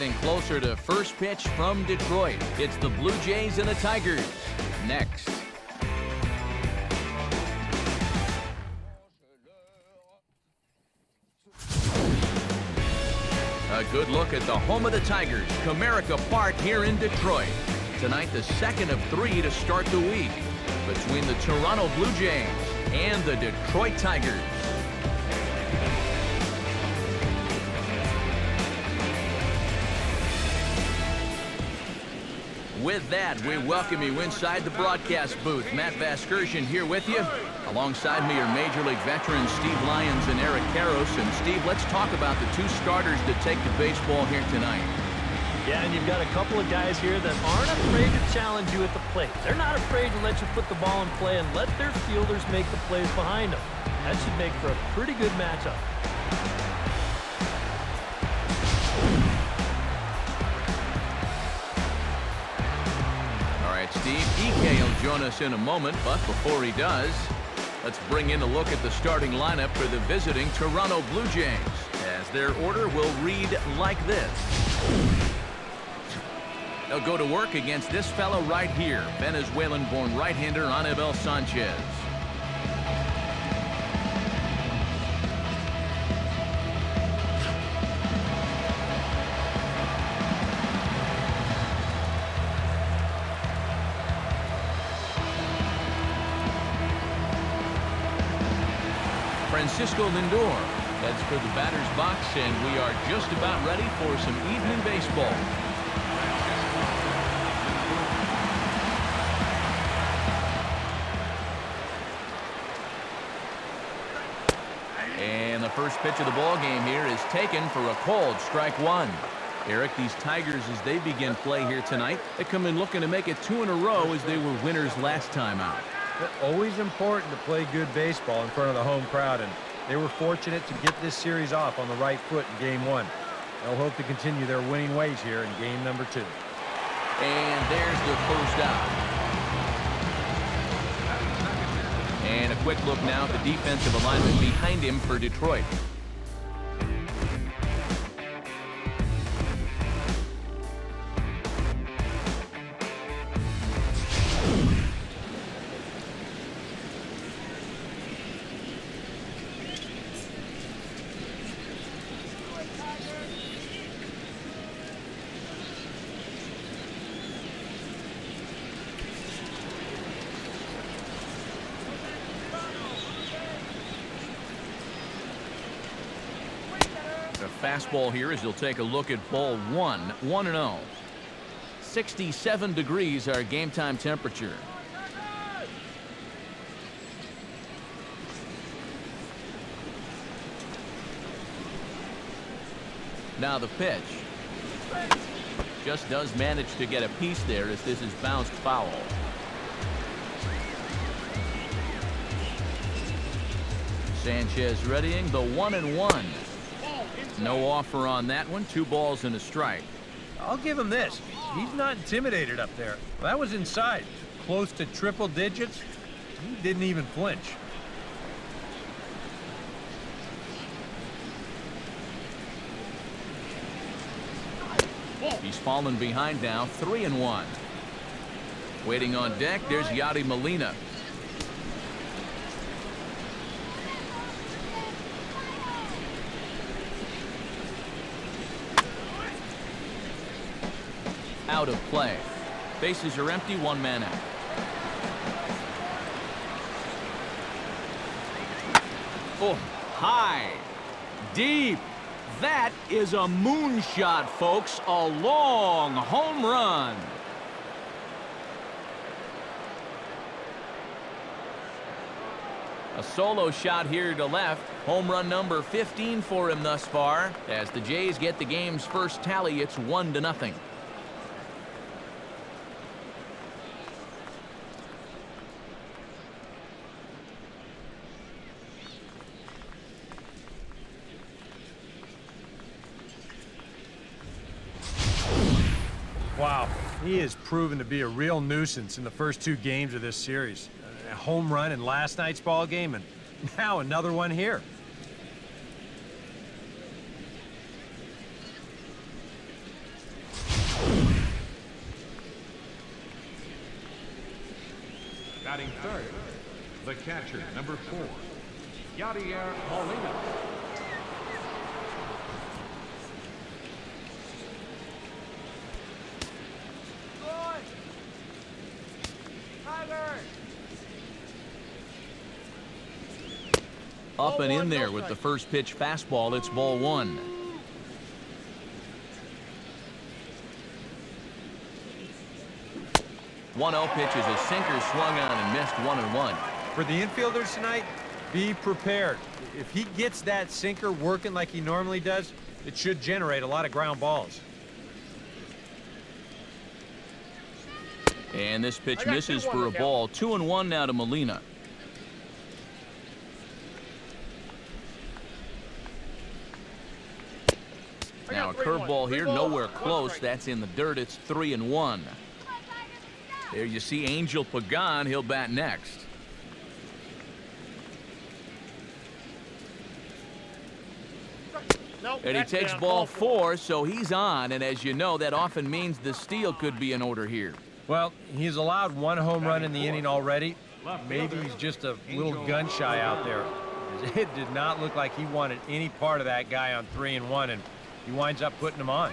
getting closer to first pitch from Detroit. It's the Blue Jays and the Tigers. Next. A good look at the home of the Tigers, Comerica Park here in Detroit. Tonight, the second of 3 to start the week between the Toronto Blue Jays and the Detroit Tigers. With that, we welcome you inside the broadcast booth. Matt Vasgersian here with you. Alongside me are Major League veterans Steve Lyons and Eric Karros. And Steve, let's talk about the 2 starters that take the baseball here tonight. Yeah, and you've got a couple of guys here that aren't afraid to challenge you at the plate. They're not afraid to let you put the ball in play and let their fielders make the plays behind them. That should make for a pretty good matchup. Steve, EK will join us in a moment, but before he does, let's bring in a look at the starting lineup for the visiting Toronto Blue Jays, as their order will read like this. They'll go to work against this fellow right here, Venezuelan-born right-hander Anibal Sanchez. Francisco Lindor heads for the batter's box, and we are just about ready for some evening baseball. And the first pitch of the ball game here is taken for a called strike 1. Eric, these Tigers, as they begin play here tonight, they come in looking to make it 2 in a row as they were winners last time out. Always important to play good baseball in front of the home crowd, and they were fortunate to get this series off on the right foot in Game 1. They'll hope to continue their winning ways here in Game number 2. And there's the first out. And a quick look now at the defensive alignment behind him for Detroit. Fastball here as you'll take a look at ball 1, 1-0. 67 degrees our game time temperature. Now the pitch. Just does manage to get a piece there as this is bounced foul. Sanchez readying the 1-1. No offer on that one. 2 balls and a strike. I'll give him this. He's not intimidated up there. That was inside. Close to triple digits. He didn't even flinch. He's fallen behind now. 3-1. Waiting on deck, there's Yadi Molina. Out of play. Bases are empty, 1 man out. Oh, high, deep. That is a moonshot, folks. A long home run. A solo shot here to left. Home run number 15 for him thus far. As the Jays get the game's first tally, it's 1-0. Wow, he has proven to be a real nuisance in the first 2 games of this series. A home run in last night's ball game, and now another one here. Batting third, the catcher, number 4, Yadier Molina. Up and in there with the first pitch fastball. It's ball 1. One-0 pitch is a sinker swung on and missed 1-1. For the infielders tonight, be prepared. If he gets that sinker working like he normally does, it should generate a lot of ground balls. And this pitch misses for a ball. 2-1 now to Molina. Now a curveball here, nowhere close. That's in the dirt. It's 3-1. There you see Angel Pagan. He'll bat next. And he takes ball 4, so he's on. And as you know, that often means the steal could be in order here. Well, he's allowed 1 home run in the inning already. Maybe he's just a little gun shy out there. It did not look like he wanted any part of that guy on 3-1, and he winds up putting him on.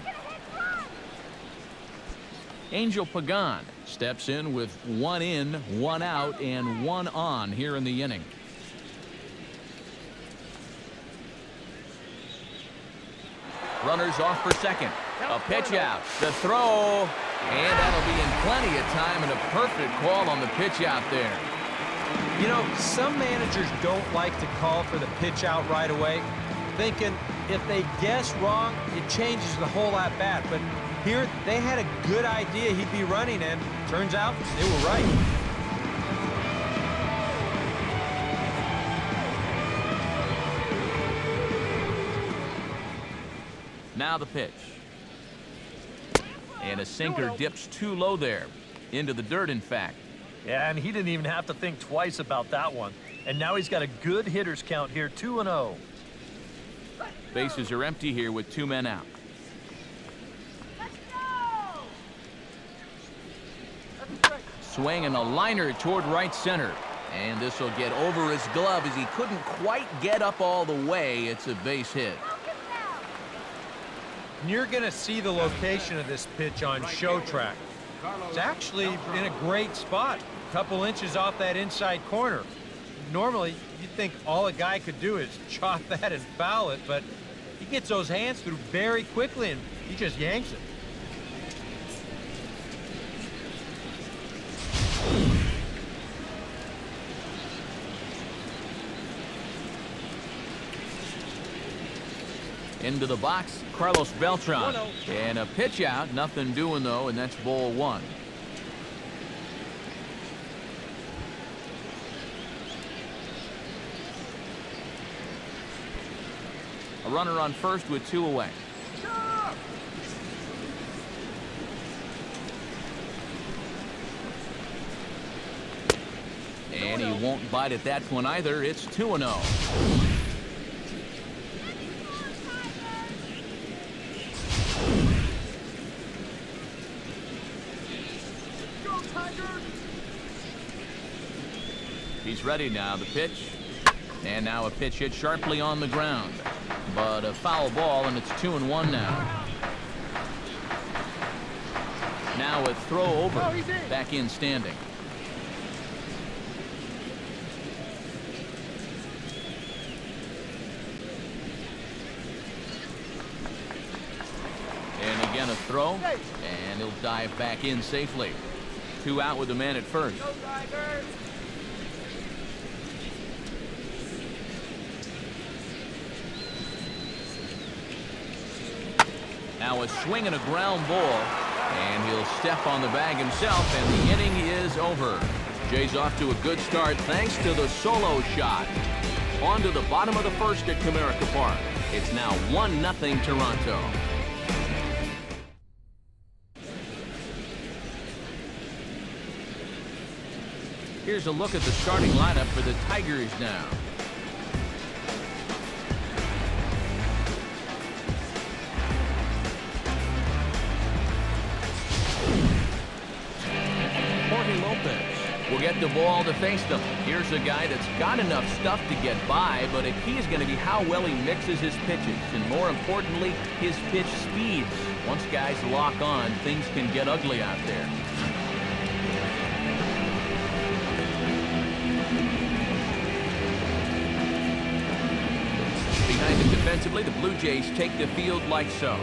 Angel Pagan steps in with 1 in, 1 out, and 1 on here in the inning. Runners off for second. A pitch out. The throw. And that'll be in plenty of time and a perfect call on the pitch out there. You know, some managers don't like to call for the pitch out right away, thinking if they guess wrong, it changes the whole at bat. But here, they had a good idea he'd be running, and turns out they were right. Now the pitch. And a sinker dips too low there. Into the dirt, in fact. Yeah, and he didn't even have to think twice about that one. And now he's got a good hitter's count here, 2-0. Bases are empty here with 2 men out. Swing and a liner toward right center. And this will get over his glove as he couldn't quite get up all the way. It's a base hit. And you're going to see the location of this pitch on Show Track. It's actually in a great spot, a couple inches off that inside corner. Normally, you'd think all a guy could do is chop that and foul it, but he gets those hands through very quickly, and he just yanks it. Into the box, Carlos Beltran. And a pitch out, nothing doing though, and that's ball 1. A runner on first with 2 away. And he won't bite at that one either. It's 2-0. He's ready now. The pitch. And now a pitch hit sharply on the ground. But a foul ball, and it's 2-1 now. Now a throw over. Back in standing. And again a throw. And he'll dive back in safely. 2 out with the man at first. Now a swing and a ground ball, and he'll step on the bag himself, and the inning is over. Jay's off to a good start thanks to the solo shot. On to the bottom of the first at Comerica Park. It's now 1-0 Toronto. Here's a look at the starting lineup for the Tigers now. We'll get the ball to face them. Here's a guy that's got enough stuff to get by, but a key is going to be how well he mixes his pitches, and more importantly, his pitch speeds. Once guys lock on, things can get ugly out there. Behind him defensively, the Blue Jays take the field like so.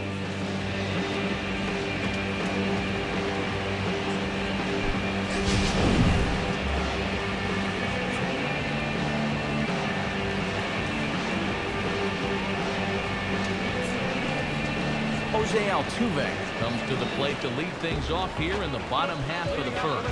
Jose Altuve comes to the plate to lead things off here in the bottom half of the first.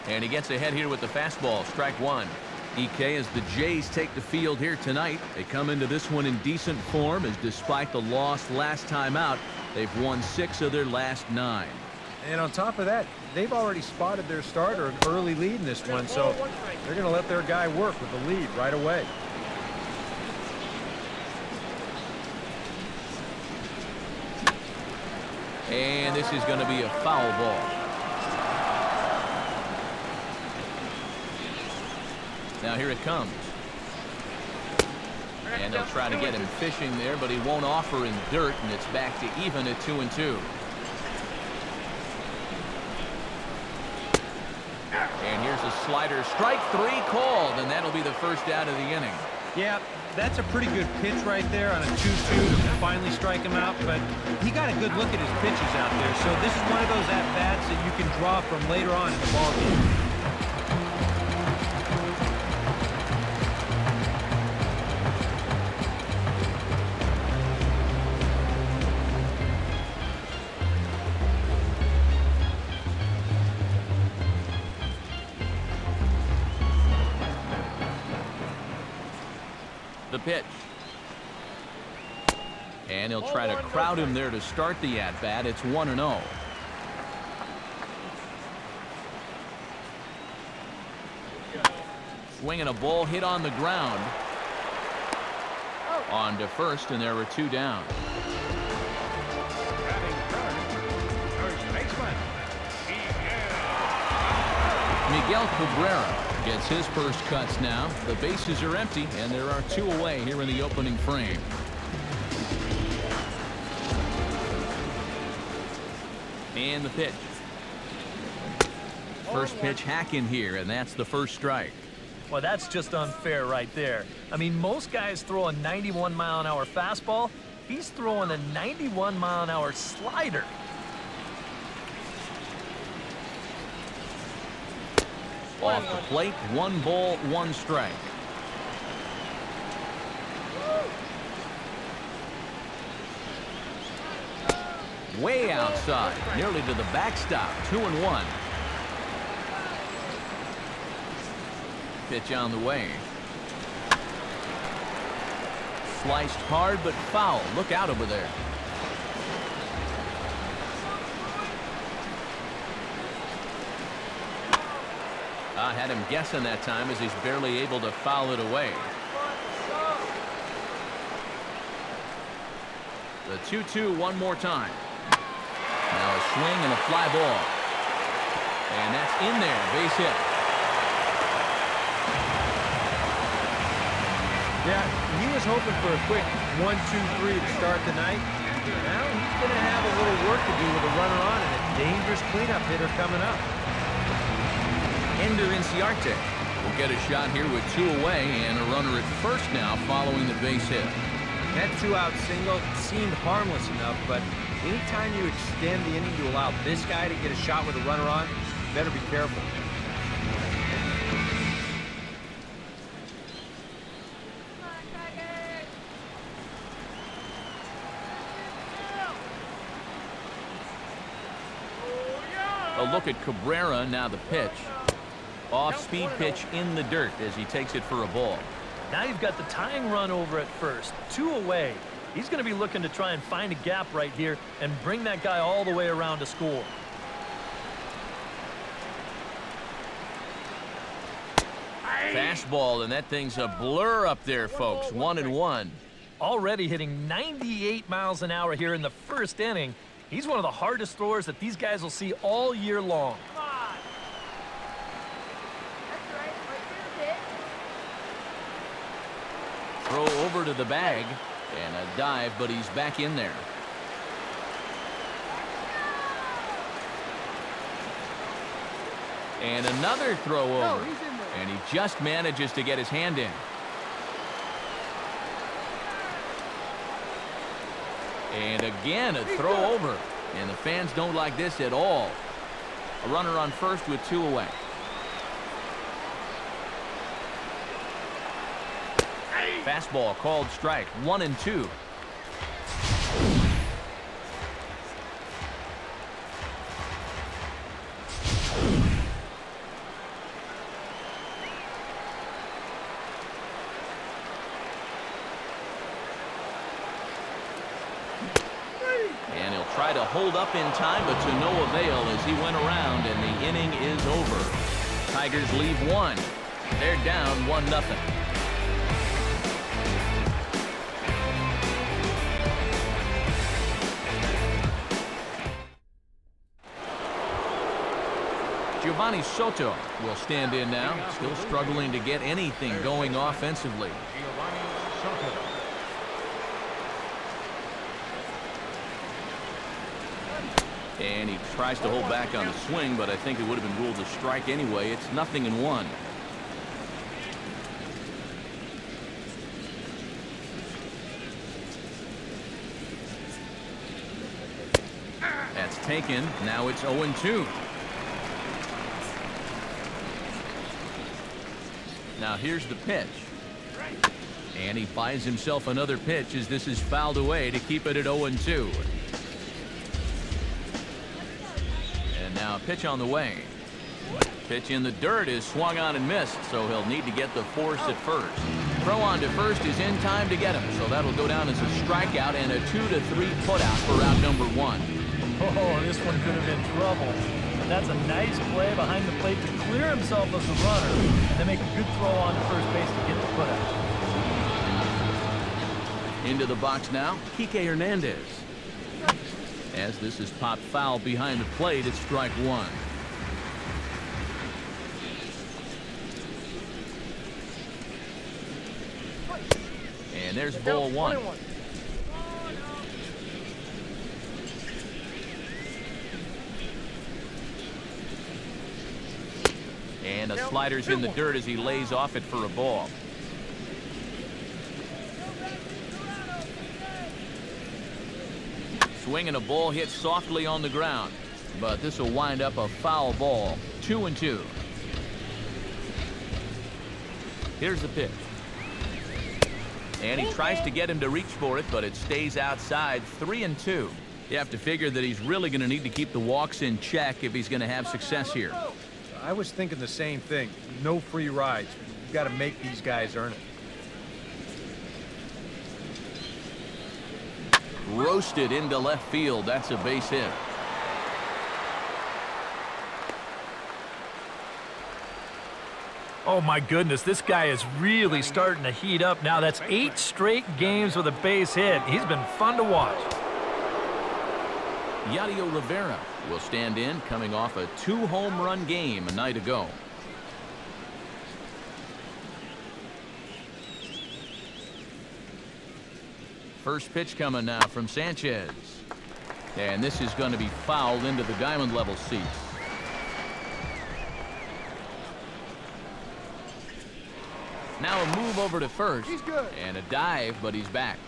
And he gets ahead here with the fastball, strike one. EK, as the Jays take the field here tonight, they come into this one in decent form, as despite the loss last time out, they've won 6 of their last 9. And on top of that, they've already spotted their starter an early lead in this one, so they're going to let their guy work with the lead right away. And this is going to be a foul ball. Now here it comes. And they'll try to get him fishing there, but he won't offer in dirt, and it's back to even at 2-2. And here's a slider, strike 3 called, and that'll be the first out of the inning. Yeah, that's a pretty good pitch right there on a 2-2 to finally strike him out, but he got a good look at his pitches out there, so this is one of those at-bats that you can draw from later on in the ballgame. The pitch. And he'll try to crowd him there to start the at-bat. It's 1-0. Swinging a ball hit on the ground. On to first, and there were 2 down. Miguel Cabrera gets his first cuts now. The bases are empty, and there are 2 away here in the opening frame. And the pitch. First pitch hack in here, and that's the first strike. Well, that's just unfair right there. I mean, most guys throw a 91-mile-an-hour fastball. He's throwing a 91-mile-an-hour slider. Off the plate, 1 ball, 1 strike. Way outside, nearly to the backstop, 2-1. Pitch on the way. Sliced hard but foul. Look out over there. I had him guessing that time, as he's barely able to foul it away. The 2-2 one more time. Now a swing and a fly ball. And that's in there, base hit. Yeah, he was hoping for a quick 1-2-3 to start the night. Now he's going to have a little work to do with a runner on and a dangerous cleanup hitter coming up. Ender Inciarte will get a shot here with 2 away, and a runner at first now following the base hit. That 2-out single seemed harmless enough, but anytime you extend the inning to allow this guy to get a shot with a runner on, you better be careful. A look at Cabrera, now the pitch. Off-speed pitch in the dirt as he takes it for a ball. Now you've got the tying run over at first, 2 away. He's going to be looking to try and find a gap right here and bring that guy all the way around to score. Fastball, and that thing's a blur up there, folks. 1-1. already hitting 98 miles an hour here in the first inning. He's one of the hardest throwers that these guys will see all year long. Throw over to the bag, and a dive, but he's back in there. And another throw over, and he just manages to get his hand in. And again, a throw over, and the fans don't like this at all. A runner on first with 2 away. Fastball called strike, 1-2. And he'll try to hold up in time, but to no avail as he went around, and the inning is over. Tigers leave 1. They're down 1-0. Giovanni Soto will stand in now, still struggling to get anything going offensively. And he tries to hold back on the swing, but I think it would have been ruled a strike anyway. It's 0-1. That's taken. Now it's 0-2. Now here's the pitch. And he buys himself another pitch as this is fouled away to keep it at 0-2. And now a pitch on the way. Pitch in the dirt is swung on and missed, so he'll need to get the force at first. Throw on to first is in time to get him, so that'll go down as a strikeout and a 2-3 putout for out number 1. Oh, this one could have been trouble. But that's a nice play behind the plate to clear himself as a runner and then make a good throw on to first base to get the putout. Into the box now, Kike Hernandez. As this is popped foul behind the plate, it's strike 1. And there's ball 1. And a slider's in the dirt as he lays off it for a ball. Swing and a ball hit softly on the ground, but this will wind up a foul ball. 2-2. Here's the pitch. And he tries to get him to reach for it, but it stays outside. 3-2. You have to figure that he's really going to need to keep the walks in check if he's going to have success here. I was thinking the same thing. No free rides. You've got to make these guys earn it. Roasted into left field. That's a base hit. Oh my goodness, this guy is really starting to heat up now. That's 8 straight games with a base hit. He's been fun to watch. Yadier Rivera will stand in, coming off a 2-home run game a night ago. First pitch coming now from Sanchez. And this is going to be fouled into the diamond level seats. Now a move over to first. And a dive, but he's back.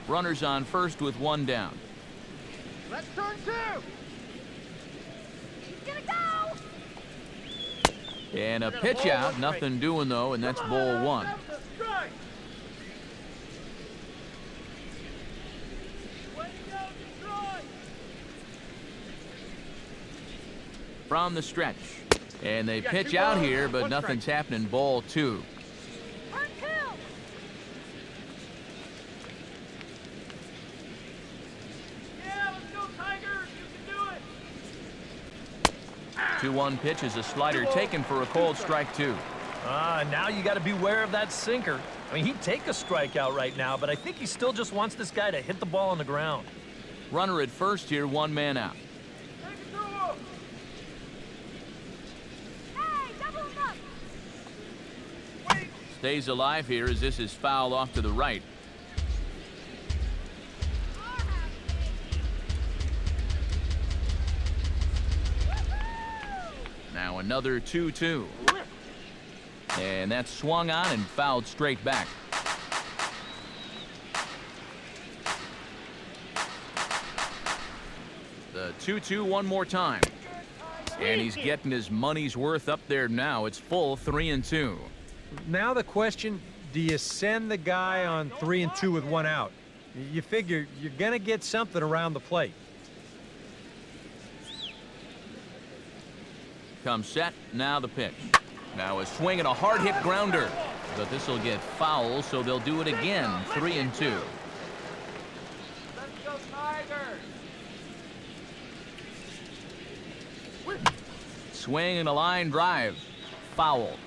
Runners on first with 1 down. Let's turn 2. He's gonna go. And a pitch out, nothing doing though, and that's ball 1. From the stretch. And they pitch out here, but nothing's happening. Ball 2. Turn 2. Yeah, let's go Tigers. You can do it. 2-1 pitch is a slider taken for a called strike 2. Now you got to beware of that sinker. I mean, he'd take a strikeout right now, but I think he still just wants this guy to hit the ball on the ground. Runner at first here, 1 man out. Take it to him. Hey, double him up. Wait. Stays alive here as this is fouled off to the right. Now another 2-2. And that's swung on and fouled straight back. The 2-2 one more time. And he's getting his money's worth up there now. It's full 3-2. Now the question, do you send the guy on 3-2 with 1 out? You figure you're going to get something around the plate. Comes set, now the pitch. Now a swing and a hard hit grounder. But this will get foul, so they'll do it again, 3-2. Let's go, Tigers. Swing and a line drive. Foul.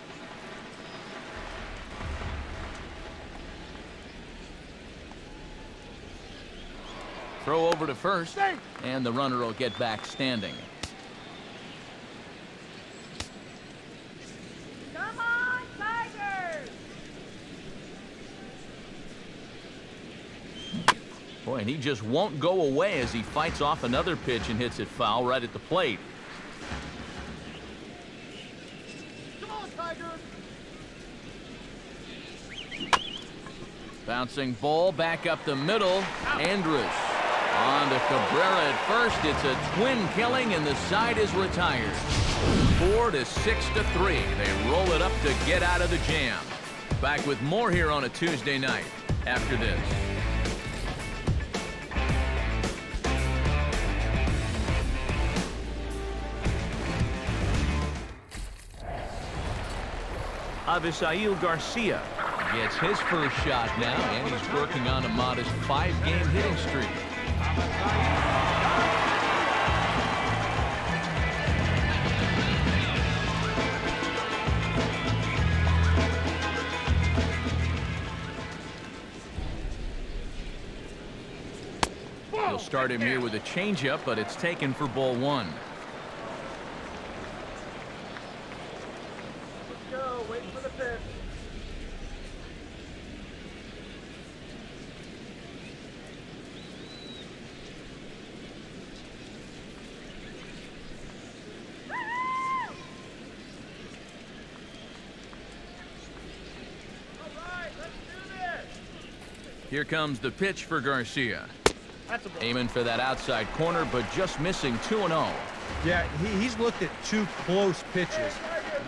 Throw over to first, and the runner will get back standing. Come on, Tigers. Boy, and he just won't go away as he fights off another pitch and hits it foul right at the plate. Come on, Tigers. Bouncing ball back up the middle. Andrus on to Cabrera at first. It's a twin killing, and the side is retired. 4-6-3. They roll it up to get out of the jam. Back with more here on a Tuesday night after this. Avisail Garcia gets his first shot now, and he's working on a modest 5-game hitting streak. He'll start him here with a changeup, but it's taken for ball 1. Let's go. Wait for the pitch. All right, let's do this. Here comes the pitch for Garcia. That's a ball. Aiming for that outside corner, but just missing 2-0. Yeah, he's looked at 2 close pitches.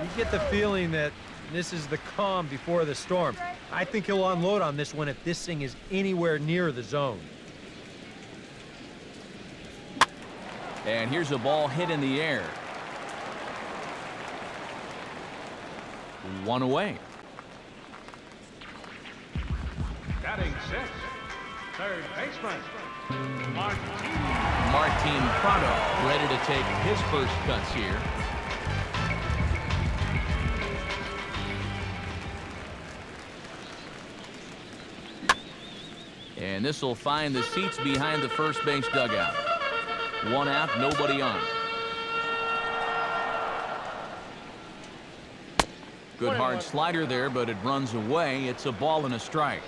You get the feeling that this is the calm before the storm. I think he'll unload on this one if this thing is anywhere near the zone. And here's a ball hit in the air. 1 away. Batting 6, third baseman, Martin Prado ready to take his first cuts here. And this will find the seats behind the first base dugout. 1 out, nobody on. Good hard slider there, but it runs away. It's a ball and a strike.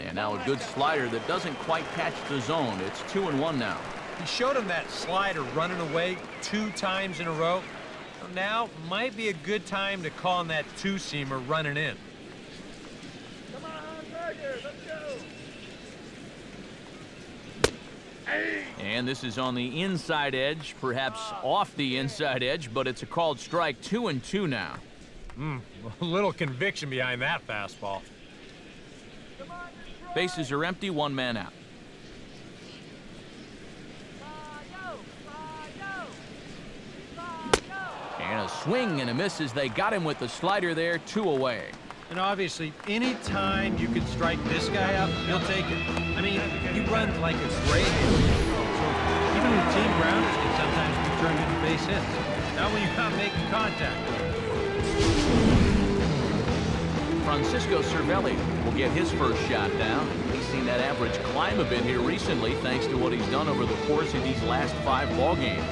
And now a good slider that doesn't quite catch the zone. It's 2-1 now. He showed him that slider running away 2 times in a row. Now might be a good time to call on that 2-seamer running in. Come on, Tigers. Let's go. And this is on the inside edge, perhaps off the inside edge, but it's a called strike. 2-2 now. A little conviction behind that fastball. Come on, Detroit. Bases are empty, 1 man out. And a swing and a miss as they got him with the slider there. 2 away. And obviously, any time you can strike this guy up, he'll take it. I mean, he runs like a great hitter. So even routine grounders can sometimes be turned into base hits. Not when you're not making contact. Francisco Cervelli will get his first shot down. He's seen that average climb a bit here recently thanks to what he's done over the course of these last 5 ball games.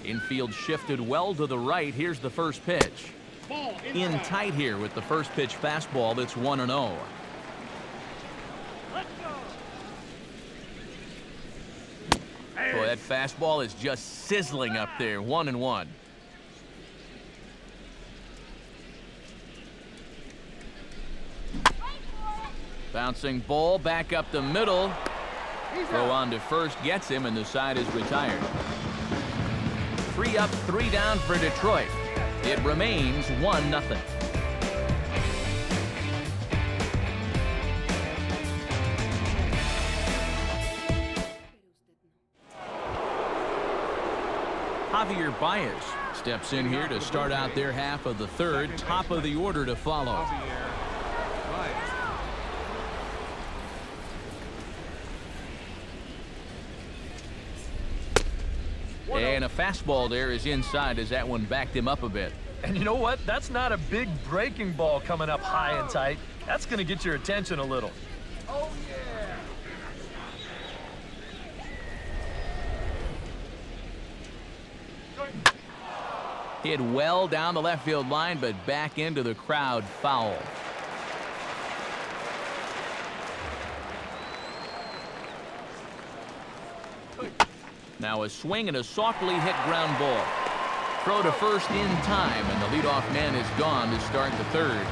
Infield shifted well to the right. Here's the first pitch. In tight here with the first pitch fastball that's 1-0. Boy, that fastball is just sizzling up there. 1-1. Bouncing ball back up the middle. Throw on to first gets him, and the side is retired. 3 up, 3 down for Detroit. It remains 1-0. Javier Baez steps in here to start out their half of the third. Top of the order to follow. And a fastball there is inside as that one backed him up a bit. And you know what? That's not a big breaking ball coming up high and tight. That's going to get your attention a little. Oh, yeah. Hit well down the left field line, but back into the crowd, foul. Now a swing and a softly hit ground ball. Throw to first in time, and the leadoff man is gone to start the third.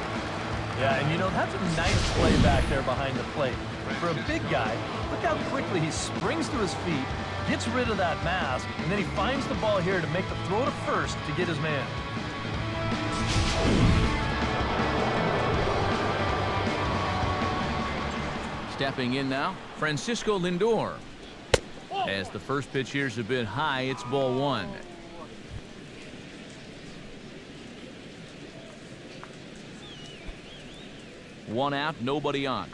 Yeah, and you know, that's a nice play back there behind the plate. For a big guy, look how quickly he springs to his feet, gets rid of that mask, and then he finds the ball here to make the throw to first to get his man. Stepping in now, Francisco Lindor. As the first pitch here's a bit high, it's ball 1. One out, nobody on.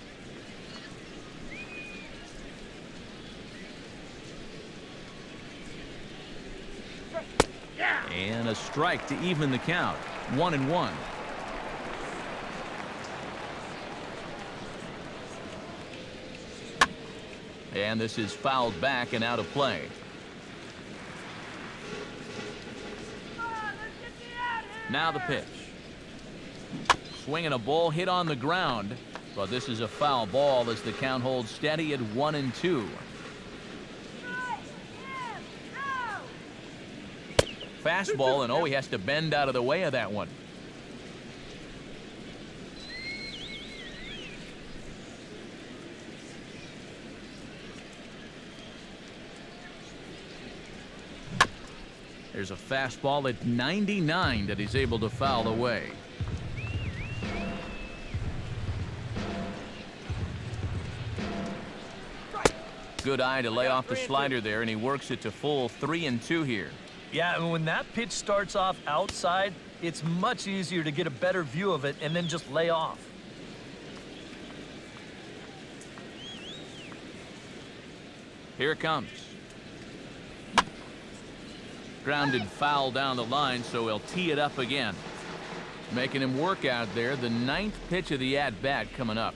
And a strike to even the count. 1-1. And this is fouled back and out of play. Now the pitch. Swinging a ball hit on the ground, but this is a foul ball as the count holds steady at 1-2. Fastball, and he has to bend out of the way of that one. There's a fastball at 99 that he's able to foul away. Good eye to lay off the slider there, and he works it to full 3-2 here. Yeah, and when that pitch starts off outside, it's much easier to get a better view of it and then just lay off. Here it comes. Grounded foul down the line, so he'll tee it up again. Making him work out there. The 9th pitch of the at-bat coming up.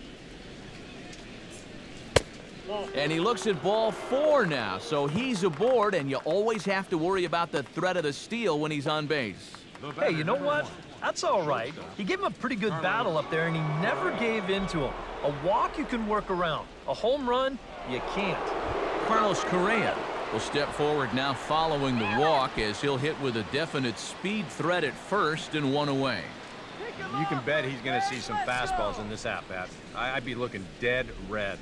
And he looks at ball 4 now, so he's aboard, and you always have to worry about the threat of the steal when he's on base. Hey, you know what? That's all right. He gave him a pretty good battle up there, and he never gave in to him. A walk you can work around. A home run, you can't. Carlos Correa will step forward now following the walk as he'll hit with a definite speed threat at first and 1 away. You can bet he's going to see some fastballs in this at-bat. I'd be looking dead red.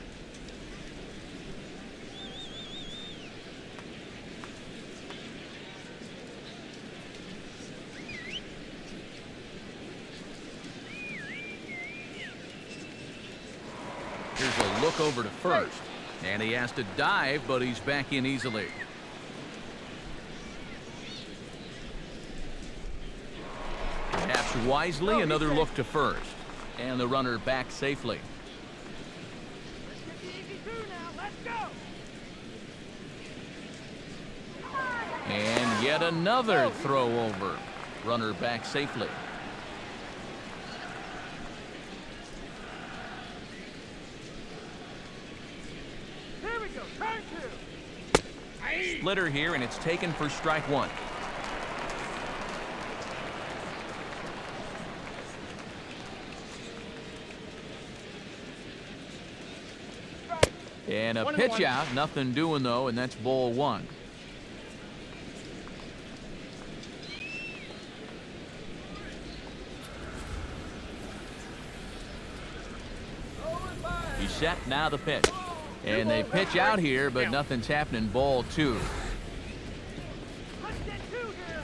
Here's a look over to first. And he has to dive, but he's back in easily. Taps wisely, another look to first. And the runner back safely. Let's get the easy two now. Let's go. And yet another throw over. Runner back safely. Here we go. Turn two. Splitter here, and it's taken for strike one. And a pitch out, nothing doing though, and that's ball one. He's set, now the pitch. And they pitch out here, but nothing's happening, ball two. Let's get two here.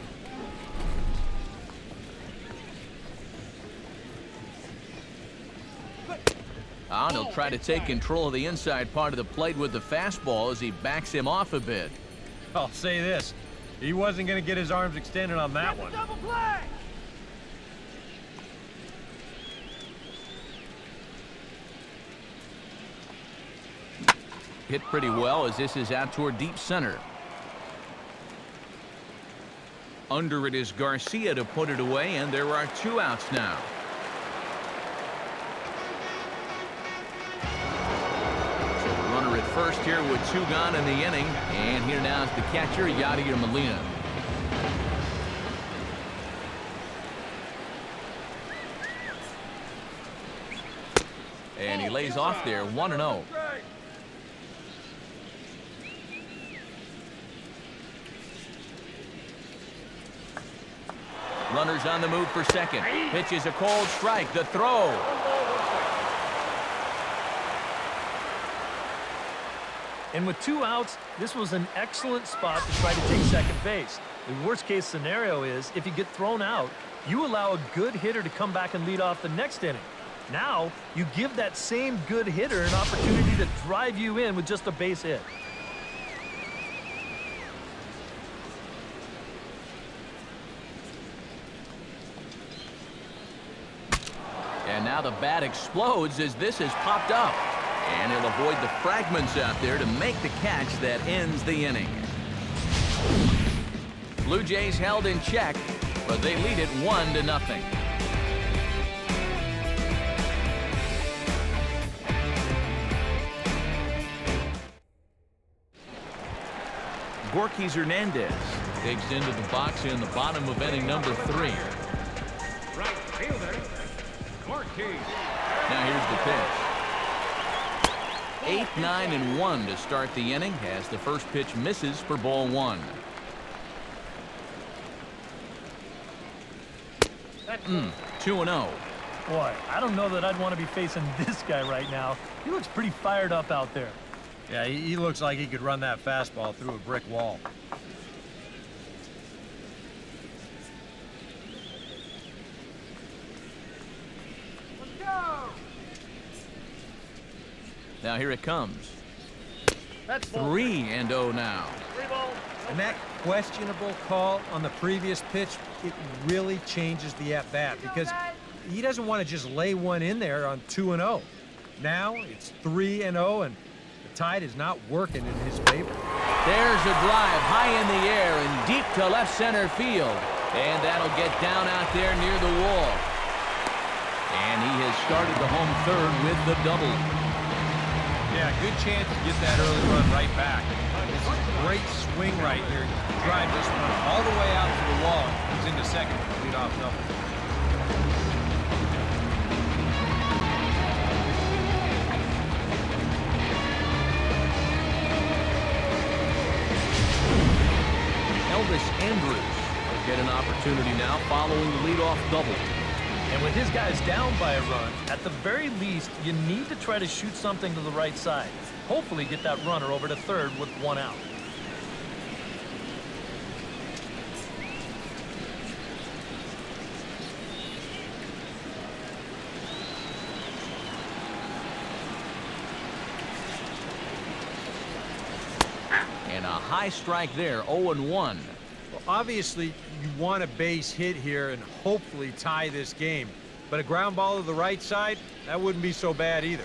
And he'll try to take control of the inside part of the plate with the fastball as he backs him off a bit. I'll say this. He wasn't going to get his arms extended on that one. Double play. Hit pretty well as this is out toward deep center. Under it is Garcia to put it away, and there are two outs now. So the runner at first here with two gone in the inning, and here now is the catcher, Yadier Molina. And he lays off there, 1-0. Runners on the move for second. Pitch is a cold strike. The throw. And with two outs, this was an excellent spot to try to take second base. The worst case scenario is if you get thrown out, you allow a good hitter to come back and lead off the next inning. Now, you give that same good hitter an opportunity to drive you in with just a base hit. And now the bat explodes as this has popped up. And he'll avoid the fragments out there to make the catch that ends the inning. Blue Jays held in check, but they lead it 1-0. Gorkys Hernandez digs into the box in the bottom of inning number 3. Right fielder, Gorky. Now here's the pitch. 8, 9, and 1 to start the inning as the first pitch misses for ball 1. 2-0. Boy, I don't know that I'd want to be facing this guy right now. He looks pretty fired up out there. Yeah, he looks like he could run that fastball through a brick wall. Let's go. Now here it comes. That's 3-0 now. 3 balls. And that questionable call on the previous pitch, it really changes the at-bat because he doesn't want to just lay one in there on 2-0. Now it's 3-0, and the tide is not working in his favor. There's a drive high in the air and deep to left center field. And that'll get down out there near the wall. And he has started the home third with the double. Yeah, good chance to get that early run right back. It's a great swing right here. Drive this one all the way out to the wall. He's into second for the leadoff double. Elvis Andrus will get an opportunity now following the leadoff double. And with his guys down by a run, at the very least, you need to try to shoot something to the right side. Hopefully get that runner over to third with 1 out. And a high strike there, 0-1. Well, obviously, you want a base hit here and hopefully tie this game. But a ground ball to the right side, that wouldn't be so bad either.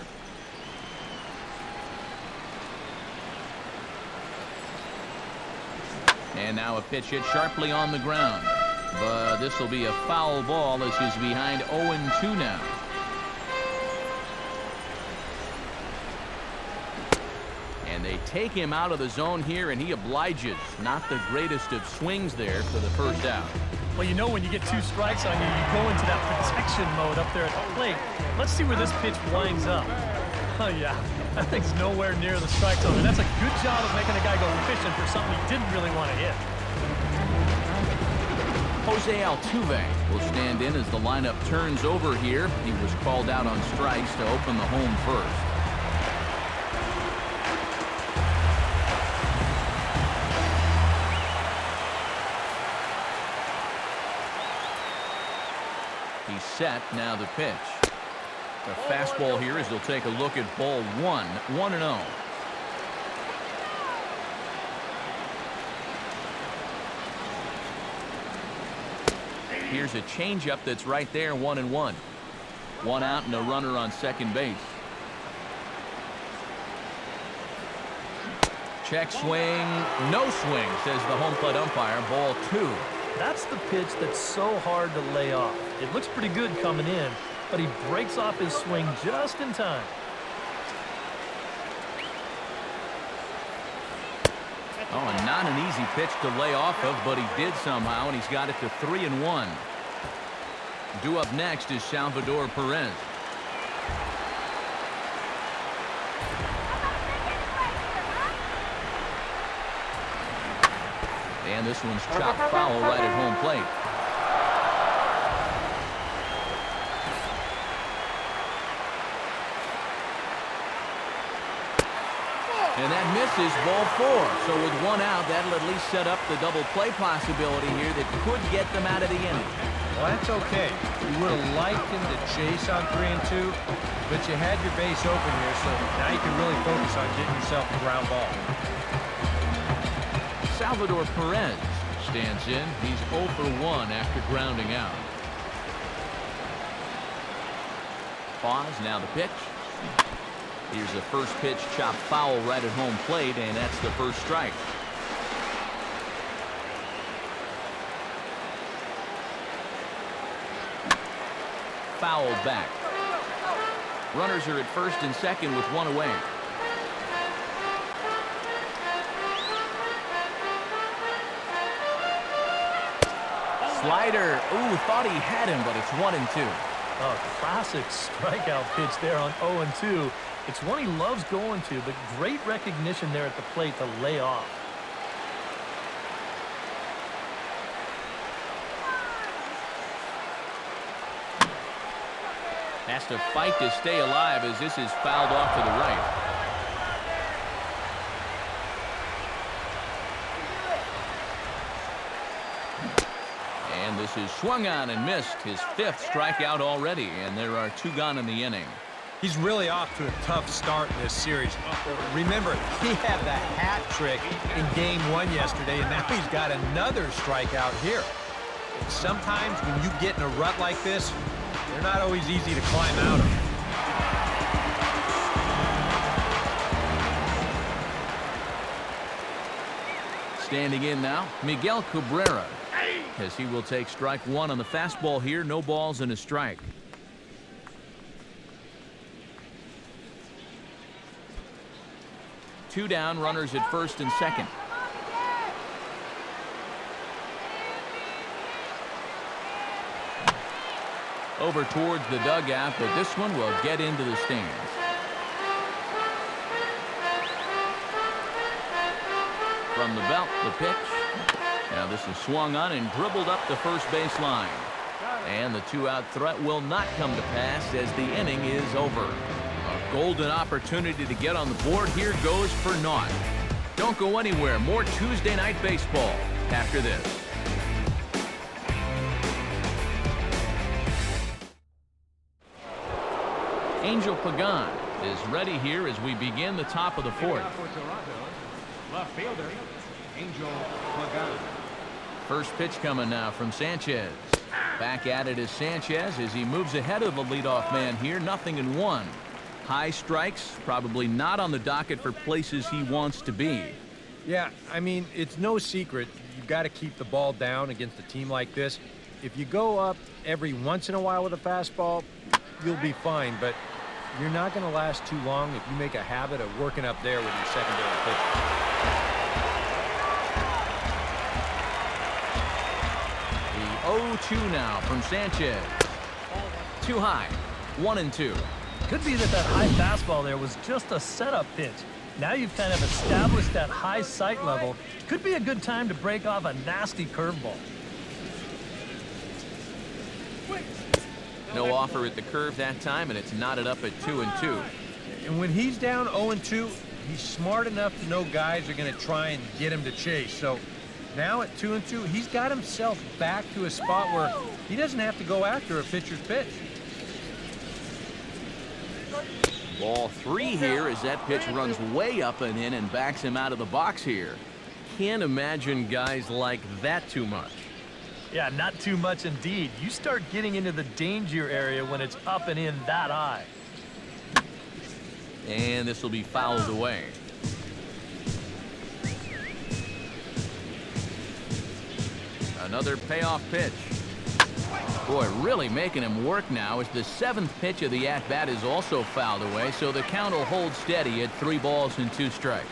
And now a pitch hit sharply on the ground. But this will be a foul ball as he's behind 0-2 now. And they take him out of the zone here, and he obliges. Not the greatest of swings there for the first out. Well, you know when you get 2 strikes on you, you go into that protection mode up there at the plate. Let's see where this pitch winds up. Oh, yeah. That thing's nowhere near the strike zone. And that's a good job of making a guy go fishing for something he didn't really want to hit. Jose Altuve will stand in as the lineup turns over here. He was called out on strikes to open the home first. He's set. Now the pitch. A fastball here as they'll take a look at ball 1. 1-0. Here's a changeup that's right there. 1-1. 1 out and a runner on second base. Check swing. No swing, says the home plate umpire. Ball 2. That's the pitch that's so hard to lay off. It looks pretty good coming in, but he breaks off his swing just in time. Oh, and not an easy pitch to lay off of, but he did somehow, and he's got it to 3-1. Due up next is Salvador Perez. And this one's chopped foul right at home plate. And that misses, ball 4. So with 1 out, that'll at least set up the double play possibility here that could get them out of the inning. Well, that's okay. You would have liked him to chase on 3 and 2, but you had your base open here, so now you can really focus on getting yourself a ground ball. Salvador Perez stands in. He's 0 for 1 after grounding out. Pause, now the pitch. Here's a first pitch chopped foul right at home plate, and that's the first strike. Foul back. Runners are at first and second with 1 away. Slider. Ooh, thought he had him, but it's 1-2. Oh, classic strikeout pitch there on 0-2. It's one he loves going to, but great recognition there at the plate to lay off. Has to fight to stay alive as this is fouled off to the right. And this is swung on and missed. His 5th strikeout already, and there are 2 gone in the inning. He's really off to a tough start in this series. Remember, he had the hat trick in Game 1 yesterday, and now he's got another strikeout here. And sometimes when you get in a rut like this, they're not always easy to climb out of. Standing in now, Miguel Cabrera, as he will take strike 1 on the fastball here. No balls and a strike. Two down, runners at first and second. Over towards the dugout, but this one will get into the stands. From the belt, the pitch. Now this is swung on and dribbled up the first base line. And the 2-out threat will not come to pass as the inning is over. A golden opportunity to get on the board here goes for naught. Don't go anywhere. More Tuesday Night Baseball after this. Angel Pagan is ready here as we begin the top of the 4th. For Toronto, left fielder, Angel Pagan. First pitch coming now from Sanchez. Back at it is Sanchez as he moves ahead of the leadoff man here, 0-1. High strikes, probably not on the docket for places he wants to be. Yeah, I mean, it's no secret. You've got to keep the ball down against a team like this. If you go up every once in a while with a fastball, you'll be fine, but you're not going to last too long if you make a habit of working up there with your secondary pitch. The 0-2 now from Sanchez. Too high, 1-2. Could be that high fastball there was just a setup pitch. Now you've kind of established that high sight level. Could be a good time to break off a nasty curveball. No offer at the curve that time, and it's knotted up at 2-2. And when he's down 0-2, he's smart enough to know guys are going to try and get him to chase. So now at 2-2, he's got himself back to a spot where he doesn't have to go after a pitcher's pitch. Ball 3 here as that pitch runs way up and in and backs him out of the box here. Can't imagine guys like that too much. Yeah, not too much indeed. You start getting into the danger area when it's up and in that high. And this will be fouled away. Another payoff pitch. Boy, really making him work now as the 7th pitch of the at-bat is also fouled away, so the count will hold steady at 3 balls and 2 strikes.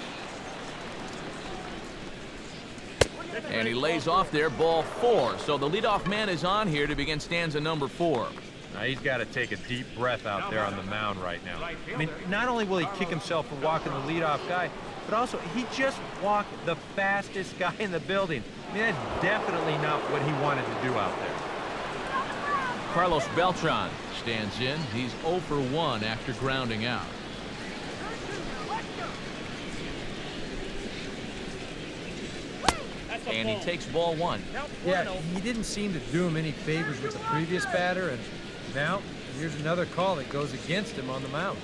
And he lays off there, ball 4. So the leadoff man is on here to begin stanza number 4. Now he's got to take a deep breath out there on the mound right now. I mean, not only will he kick himself for walking the leadoff guy, but also he just walked the fastest guy in the building. I mean, that's definitely not what he wanted to do out there. Carlos Beltran stands in. He's 0 for 1 after grounding out. And he takes ball 1. Yeah, he didn't seem to do him any favors with the previous batter, and now here's another call that goes against him on the mound.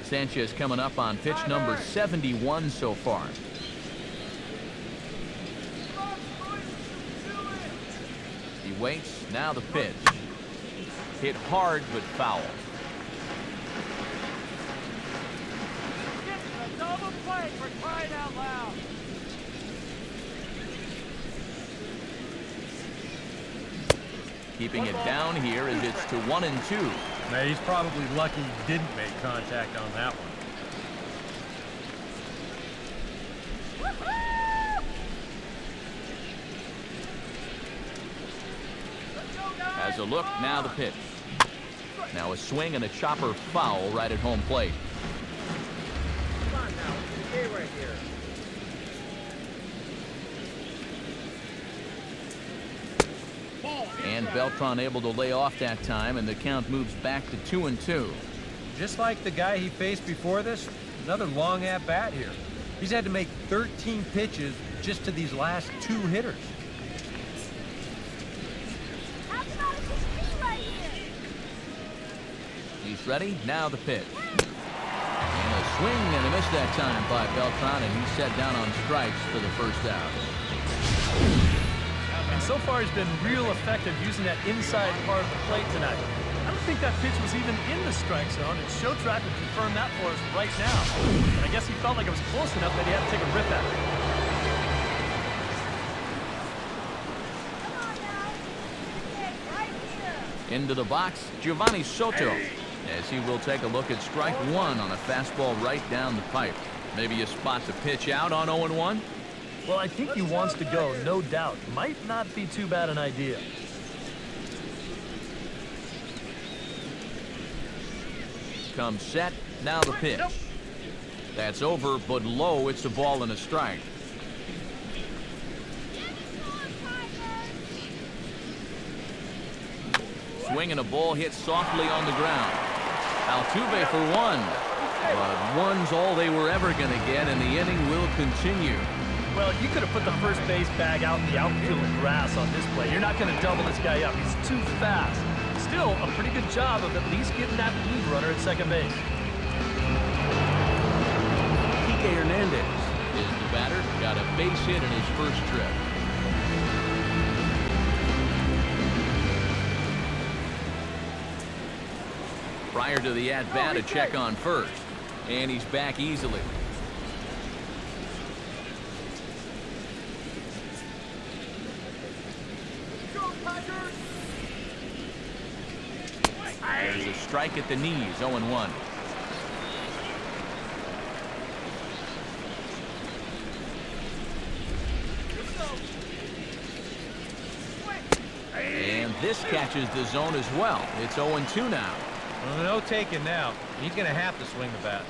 Sanchez coming up on pitch number 71 so far. He waits, now the pitch. Hit hard but foul. Double play for crying out loud. Keeping it down here as it's to 1-2. Now, he's probably lucky he didn't make contact on that one. Has a look, now the pitch. Now a swing and a chopper foul right at home plate. Come on now, stay right here. And Beltran able to lay off that time, and the count moves back to 2-2. Just like the guy he faced before this, another long at-bat here. He's had to make 13 pitches just to these last 2 hitters. He's ready, now the pitch. And a swing and a miss that time by Beltran, and he's set down on strikes for the first out. And so far he's been real effective using that inside part of the plate tonight. I don't think that pitch was even in the strike zone, and Show Track will confirm that for us right now. And I guess he felt like it was close enough that he had to take a rip at it. Into the box, Giovanni Soto, as he will take a look at strike 1 on a fastball right down the pipe. Maybe you spot the pitch out on 0-1? Well, I think he wants to go, no doubt. Might not be too bad an idea. Comes set, now the pitch. That's over, but low, it's a ball and a strike. Swing and a ball hit softly on the ground. Altuve for 1. But 1's all they were ever going to get, and the inning will continue. Well, you could have put the first base bag out in the outfield grass on this play. You're not going to double this guy up. He's too fast. Still, a pretty good job of at least getting that lead runner at second base. Kike Hernandez is the batter. Got a base hit in his first trip. Prior to the at-bat, a check on first. And he's back easily. There's a strike at the knees, 0-1. And this catches the zone as well. It's 0-2 now. Well, no taking now. He's going to have to swing the bat.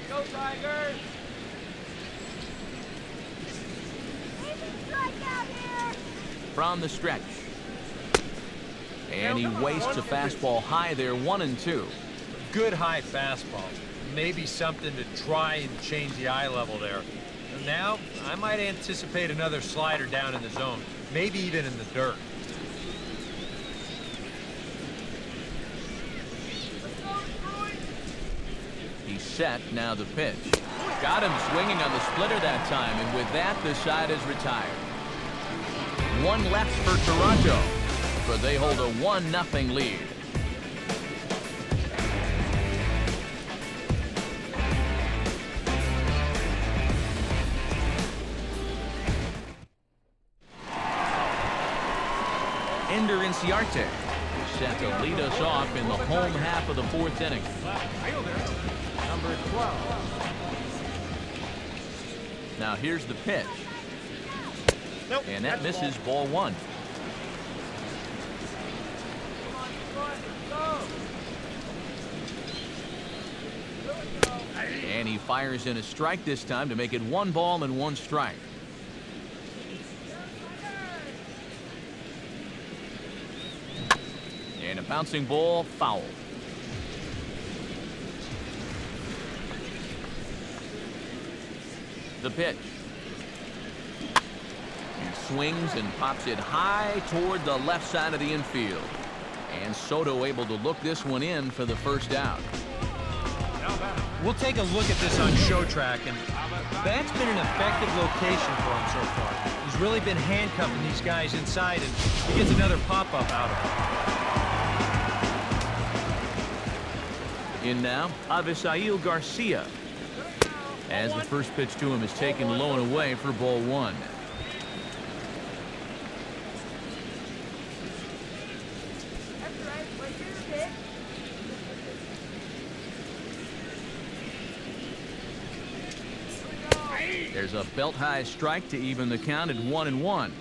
Go, Tigers! From the stretch. And he wastes a fastball high there, 1-2. Good high fastball. Maybe something to try and change the eye level there. And now, I might anticipate another slider down in the zone. Maybe even in the dirt. He's set, now the pitch. Got him swinging on the splitter that time, and with that, the side is retired. One left for Toronto, but they hold a 1-0 lead. Ender Inciarte set to lead us off in the home half of the fourth inning. Number 12. Now here's the pitch. And that misses, ball 1. And he fires in a strike this time to make it 1 ball and 1 strike. And a bouncing ball, foul. The pitch. He swings and pops it high toward the left side of the infield. And Soto able to look this one in for the first out. We'll take a look at this on show track, and that's been an effective location for him so far. He's really been handcuffing these guys inside, and he gets another pop-up out of it. In now, Avisail Garcia. As the first pitch to him is taken low and away for ball 1. There's a belt-high strike to even the count at 1-1.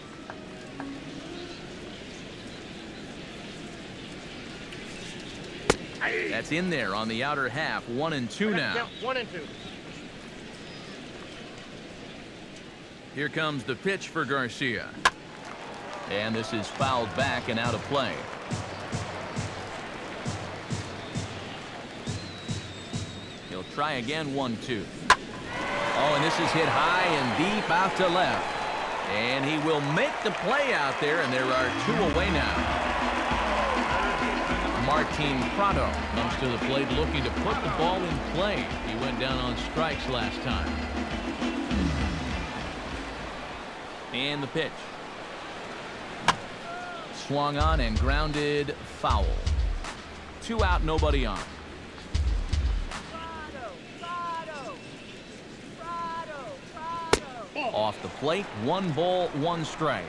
That's in there on the outer half, 1-2 now. 1-2. Here comes the pitch for Garcia. And this is fouled back and out of play. He'll try again, 1-2. Oh, and this is hit high and deep out to left. And he will make the play out there, and there are 2 away now. Prado comes to the plate looking to put the ball in play. He went down on strikes last time. And the pitch. Swung on and grounded, foul. 2 out, nobody on. Off the plate, 1 ball, 1 strike.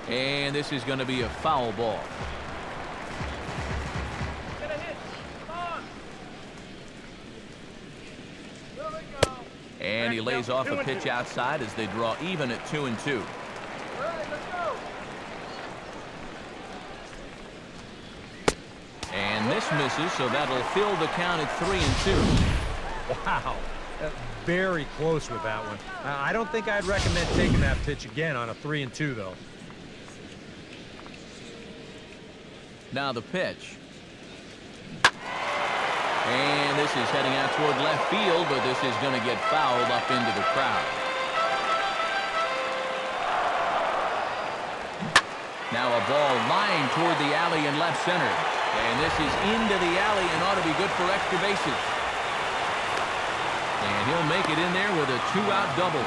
And this is going to be a foul ball. And he lays off a pitch outside as they draw even at 2-2. And this misses, so that'll fill the count at 3-2. Wow. Very close with that one. I don't think I'd recommend taking that pitch again on a 3-2, though. Now the pitch. And this is heading out toward left field, but this is going to get fouled up into the crowd. Now a ball lined toward the alley in left center. And this is into the alley and ought to be good for extra bases. And he'll make it in there with a 2-out double.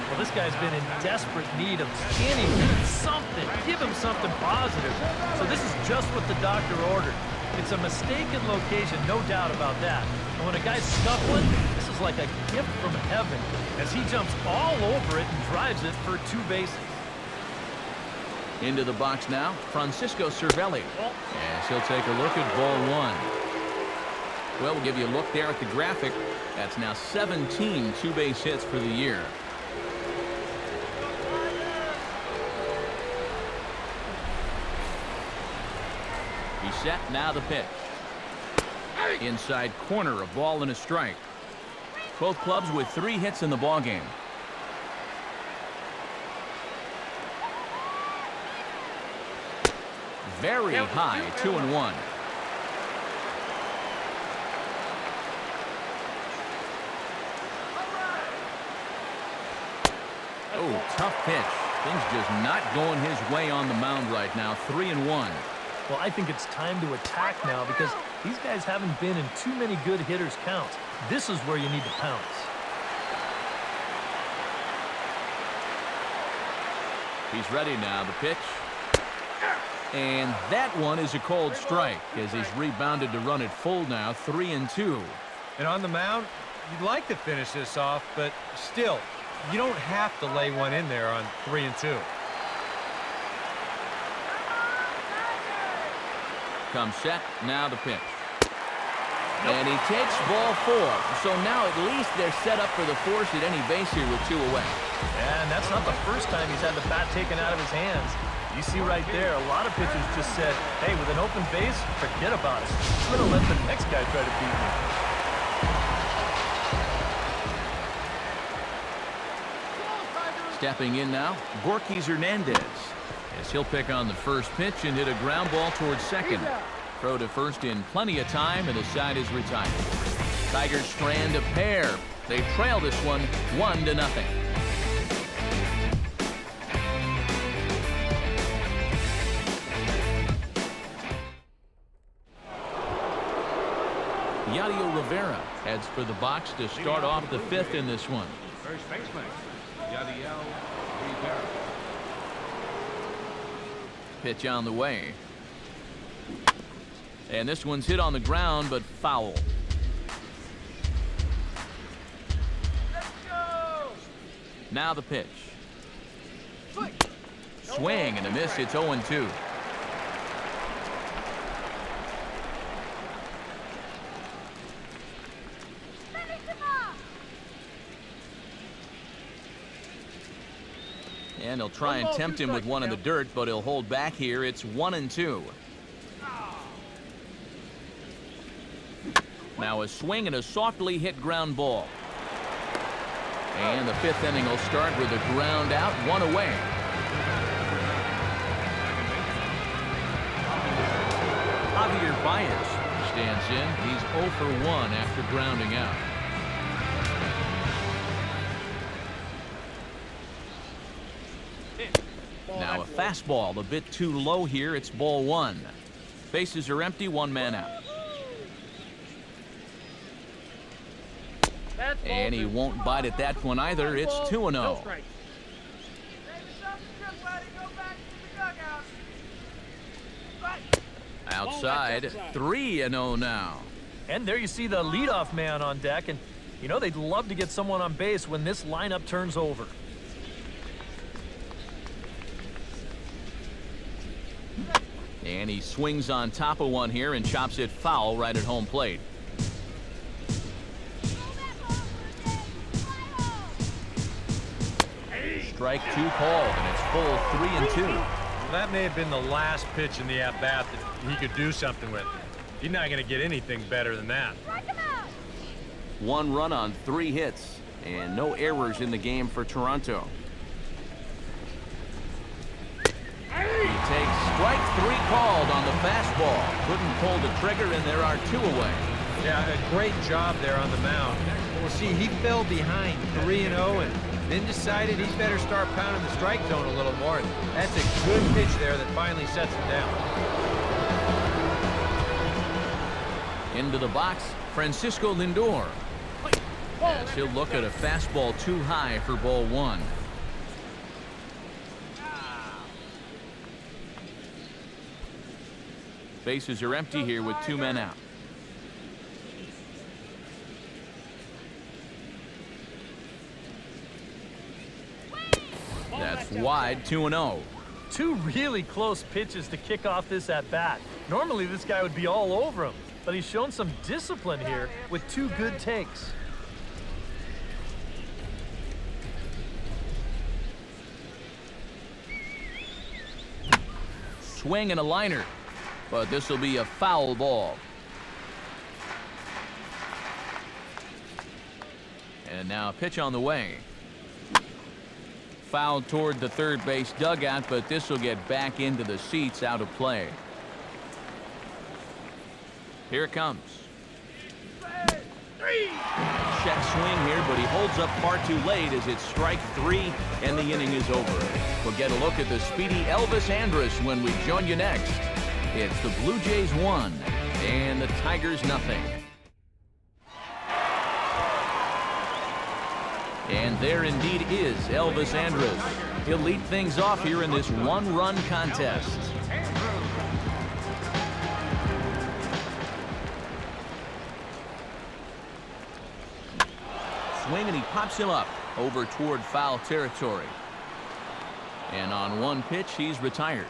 Well, this guy's been in desperate need of anything, something. Give him something positive. So this is just what the doctor ordered. It's a mistaken location, no doubt about that. And when a guy's scuffling, this is like a gift from heaven as he jumps all over it and drives it for 2 bases. Into the box now, Francisco Cervelli. As he'll take a look at ball 1. Well, we'll give you a look there at the graphic. That's now 17 two-base hits for the year. He's set, now the pitch. Inside corner, a ball and a strike. Both clubs with 3 hits in the ballgame. Very high, 2-1. Oh, tough pitch. Things just not going his way on the mound right now. 3-1. Well, I think it's time to attack now because these guys haven't been in too many good hitters' counts. This is where you need to pounce. He's ready now, the pitch. And that one is a cold strike as he's rebounded to run it full now, 3-2. And on the mound, you'd like to finish this off, but still, you don't have to lay one in there on 3-2. Comes set, now the pitch. And he takes ball 4. So now at least they're set up for the force at any base here with 2 away. And that's not the first time he's had the bat taken out of his hands. You see right there, a lot of pitchers just said, hey, with an open base, forget about it. I'm going to let the next guy try to beat me. Stepping in now, Borges Hernandez. As he'll pick on the first pitch and hit a ground ball towards second. Throw to first in plenty of time, and the side is retired. Tigers strand a pair. They trail this one 1-0. Yadiel Rivera heads for the box to start off the 5th in this one. First baseman, Yadiel Rivera. Pitch on the way. And this one's hit on the ground, but foul. Let's go! Now the pitch. Swing and a miss. It's 0-2. And he'll try and tempt him with one in the dirt, but he'll hold back here. It's 1-2. Now a swing and a softly hit ground ball. And the 5th inning will start with a ground out, 1 away. Javier Baez stands in. He's 0 for 1 after grounding out. Now a fastball a bit too low here. It's ball 1. Bases are empty, 1 man out. And he won't bite at that one either. It's 2-0. Outside, 3-0 now. And there you see the leadoff man on deck. And, you know, they'd love to get someone on base when this lineup turns over. And he swings on top of one here and chops it foul right at home plate. Strike 2 called, and it's full 3-2. Well, that may have been the last pitch in the at-bat that he could do something with. He's not going to get anything better than that. 1 run on 3 hits, and no errors in the game for Toronto. He takes strike 3 called on the fastball. Couldn't pull the trigger, and there are 2 away. Yeah, a great job there on the mound. Well, see, he fell behind 3-0, and then decided he better start pounding the strike zone a little more. And that's a good pitch there that finally sets him down. Into the box, Francisco Lindor. As he'll look at a fastball too high for ball one. Bases are empty here with 2 men out. That's wide, 2-0. Two really close pitches to kick off this at-bat. Normally this guy would be all over him, but he's shown some discipline here with 2 good takes. Swing and a liner, but this will be a foul ball. And now a pitch on the way. Foul toward the third base dugout, but this will get back into the seats, out of play. Here it comes. Check swing here, but he holds up far too late as it's strike 3 and the inning is over. We'll get a look at the speedy Elvis Andrus when we join you next. It's the Blue Jays 1 and the Tigers nothing. And there indeed is Elvis Andrus. He'll lead things off here in this 1-run contest. Swing and he pops him up over toward foul territory. And on one pitch, he's retired.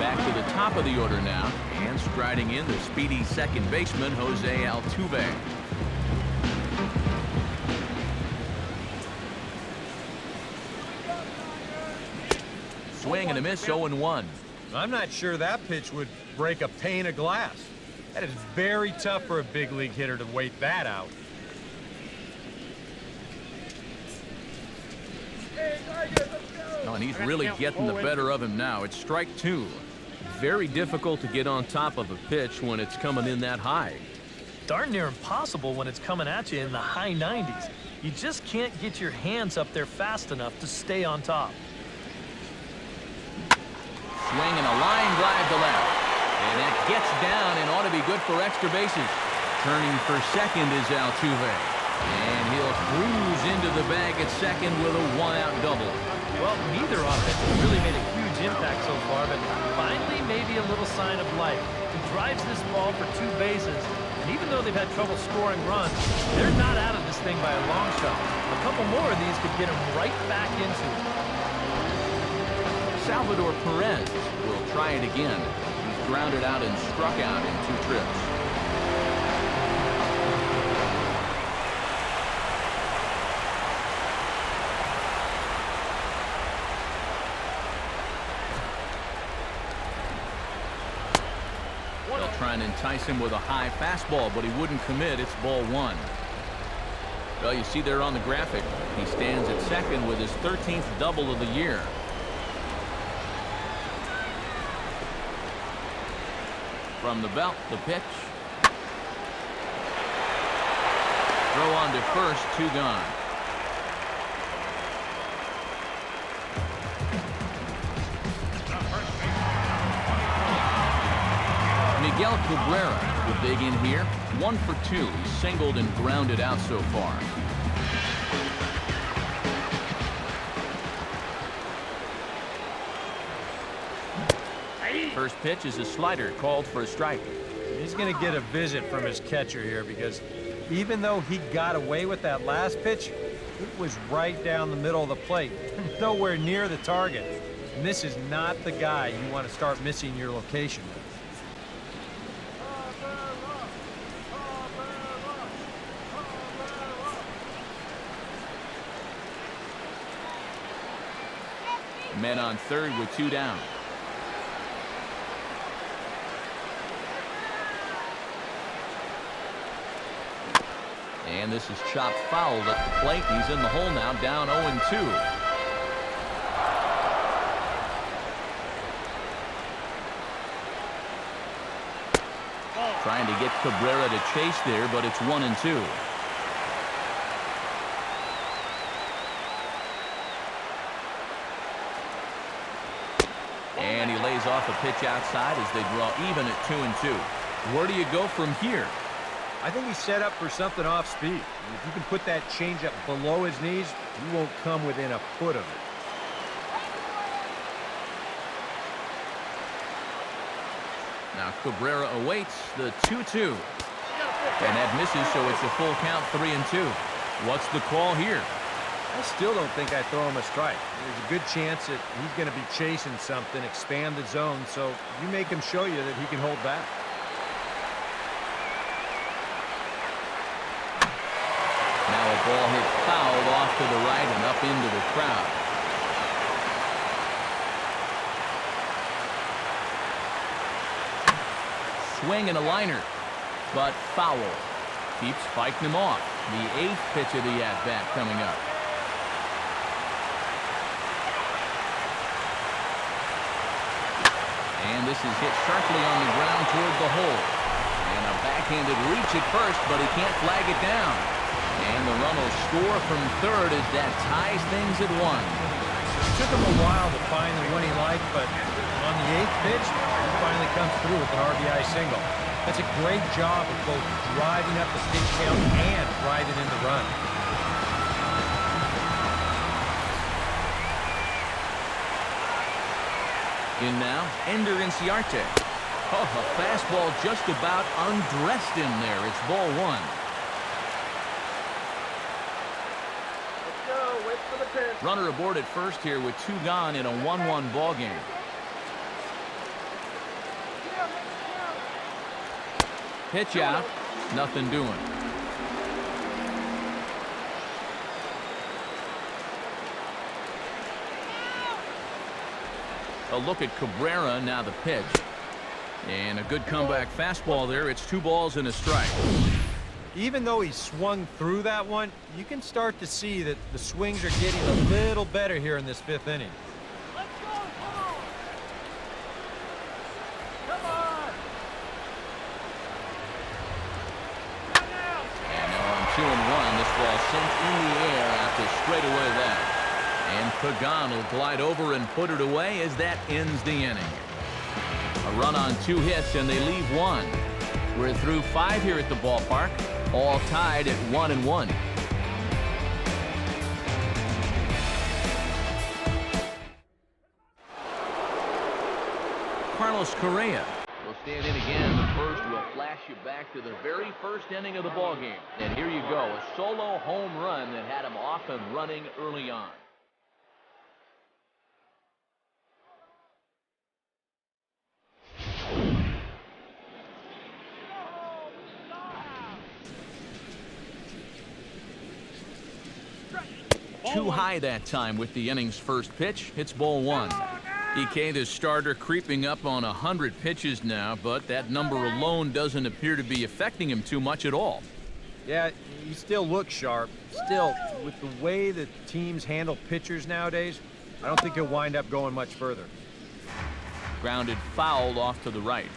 Back to the top of the order now, and striding in the speedy second baseman, Jose Altuve. Swing and a miss, 0-1. I'm not sure that pitch would break a pane of glass. That is very tough for a big league hitter to wait that out. Oh, and he's really getting the better of him now. It's strike 2. Very difficult to get on top of a pitch when it's coming in that high. Darn near impossible when it's coming at you in the high 90s. You just can't get your hands up there fast enough to stay on top. Swing and a line drive to left. And that gets down and ought to be good for extra bases. Turning for second is Altuve. And he'll cruise into the bag at second with a 1-out double. Well, neither offense has really made a huge impact so far, but finally maybe a little sign of life. He drives this ball for 2 bases, and even though they've had trouble scoring runs, they're not out of this thing by a long shot. A couple more of these could get him right back into it. Salvador Perez will try it again. He's grounded out and struck out in 2 trips. They'll try and entice him with a high fastball, but he wouldn't commit. It's ball 1. Well, you see there on the graphic, he stands at second with his 13th double of the year. From the belt, the pitch. Throw on to first, 2 gone. Miguel Cabrera will dig in here. 1 for 2. He's singled and grounded out so far. First pitch is a slider called for a strike. He's going to get a visit from his catcher here because even though he got away with that last pitch, it was right down the middle of the plate, nowhere near the target. And this is not the guy you want to start missing your location with. Men on third with 2 down. And this is chopped foul at the plate. He's in the hole now, down 0-2. Trying to get Cabrera to chase there, but it's 1-2. And he lays off a pitch outside as they draw even at 2-2. Where do you go from here? I think he's set up for something off speed. If you can put that changeup below his knees, you won't come within a foot of it. Now Cabrera awaits the 2-2. And that misses, so it's a full count, 3-2. What's the call here? I still don't think I throw him a strike. There's a good chance that he's going to be chasing something, expand the zone, so you make him show you that he can hold back. Now a ball hit foul off to the right and up into the crowd. Swing and a liner, but foul. Keeps fighting him off. The 8th pitch of the at-bat coming up. And this is hit sharply on the ground toward the hole. And a backhanded reach at first, but he can't flag it down. And the run will score from third as that ties things at 1. It took him a while to find the one he liked, but on the 8th pitch, he finally comes through with an RBI single. That's a great job of both driving up the pitch count and driving in the run. In now, Ender Inciarte. Oh, a fastball just about undressed him there. It's ball 1. Let's go. Wait for the pitch. Runner aboard at first here with 2 gone in a 1-1 ball game. Pitch out, nothing doing. A look at Cabrera, now the pitch. And a good comeback fastball there. It's 2 balls and a strike. Even though he swung through that one, you can start to see that the swings are getting a little better here in this 5th inning. Let's go. Come on. Come on. Not now. And now on 2-1, this ball sent in the air after straightaway that. And Pagan will glide over and put it away as that ends the inning. A run on 2 hits and they leave 1. We're through 5 here at the ballpark, all tied at 1-1. Carlos Correa will stand in again. The first will flash you back to the very first inning of the ballgame. And here you go, a solo home run that had him off and running early on. Too high that time with the inning's first pitch. It's ball 1. EK, the starter, creeping up on 100 pitches now, but that number alone doesn't appear to be affecting him too much at all. Yeah, he still looks sharp. Still, with the way that teams handle pitchers nowadays, I don't think he'll wind up going much further. Grounded foul off to the right.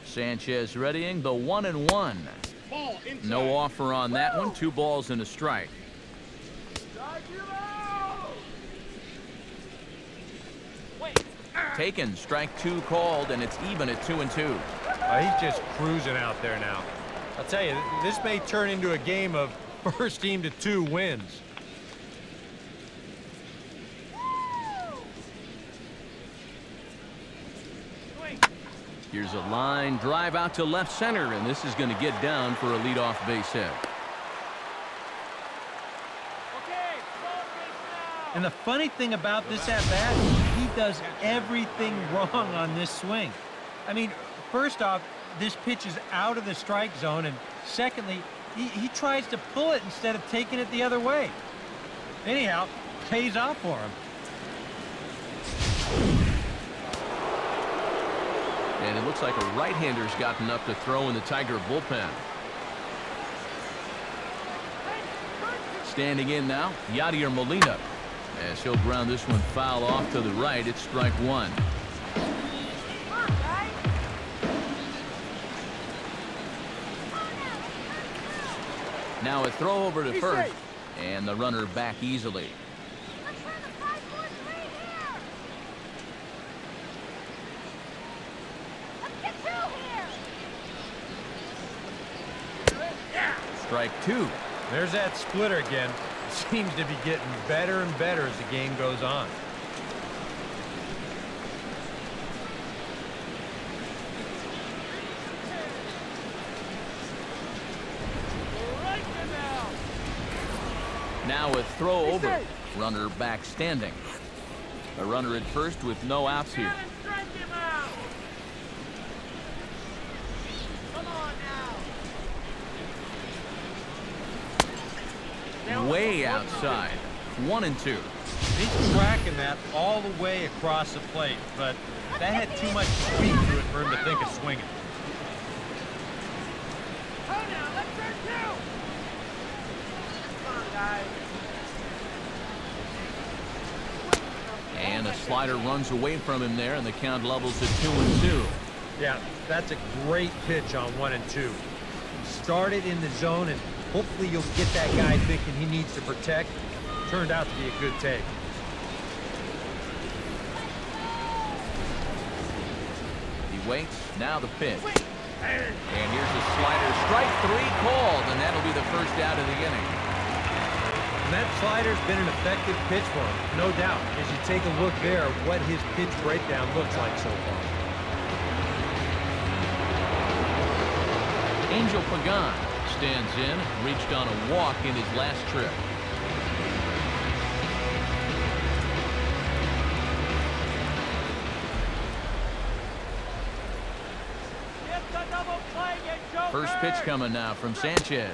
Sanchez readying the 1-1. No offer on that one. 2 balls and a strike. Taken, strike 2 called, and it's even at 2-2. He's just cruising out there now. I'll tell you, this may turn into a game of first team to 2 wins. Here's a line drive out to left center, and this is going to get down for a leadoff base hit. And the funny thing about this at-bat, he does everything wrong on this swing. I mean, first off, this pitch is out of the strike zone, and secondly, he tries to pull it instead of taking it the other way. Anyhow, pays off for him. And it looks like a right-hander's gotten up to throw in the Tiger bullpen. Standing in now, Yadier Molina. As he'll ground this one foul off to the right, it's strike 1. Now a throw over to first, and the runner back easily. Let's run the 5-4-3 here. Let's get 2 here. Strike 2. There's that splitter again. Seems to be getting better and better as the game goes on. Now a throw over. Runner back standing. A runner at first with no outs here. Strike him out. Come on now. Way outside. 1-2. He's tracking that all the way across the plate, but that had too much speed to it for him to think of swinging. Oh, now let's turn 2. Come on, guys. And a slider runs away from him there, and the count levels at 2-2. Yeah, that's a great pitch on 1-2. Start it in the zone, and hopefully you'll get that guy thinking he needs to protect. Turned out to be a good take. He waits. Now the pitch. And here's a slider. Strike 3 called, and that'll be the first out of the inning. And that slider's been an effective pitch for him, no doubt. As you take a look there, what his pitch breakdown looks like so far. Angel Pagan stands in, reached on a walk in his last trip. First pitch coming now from Sanchez.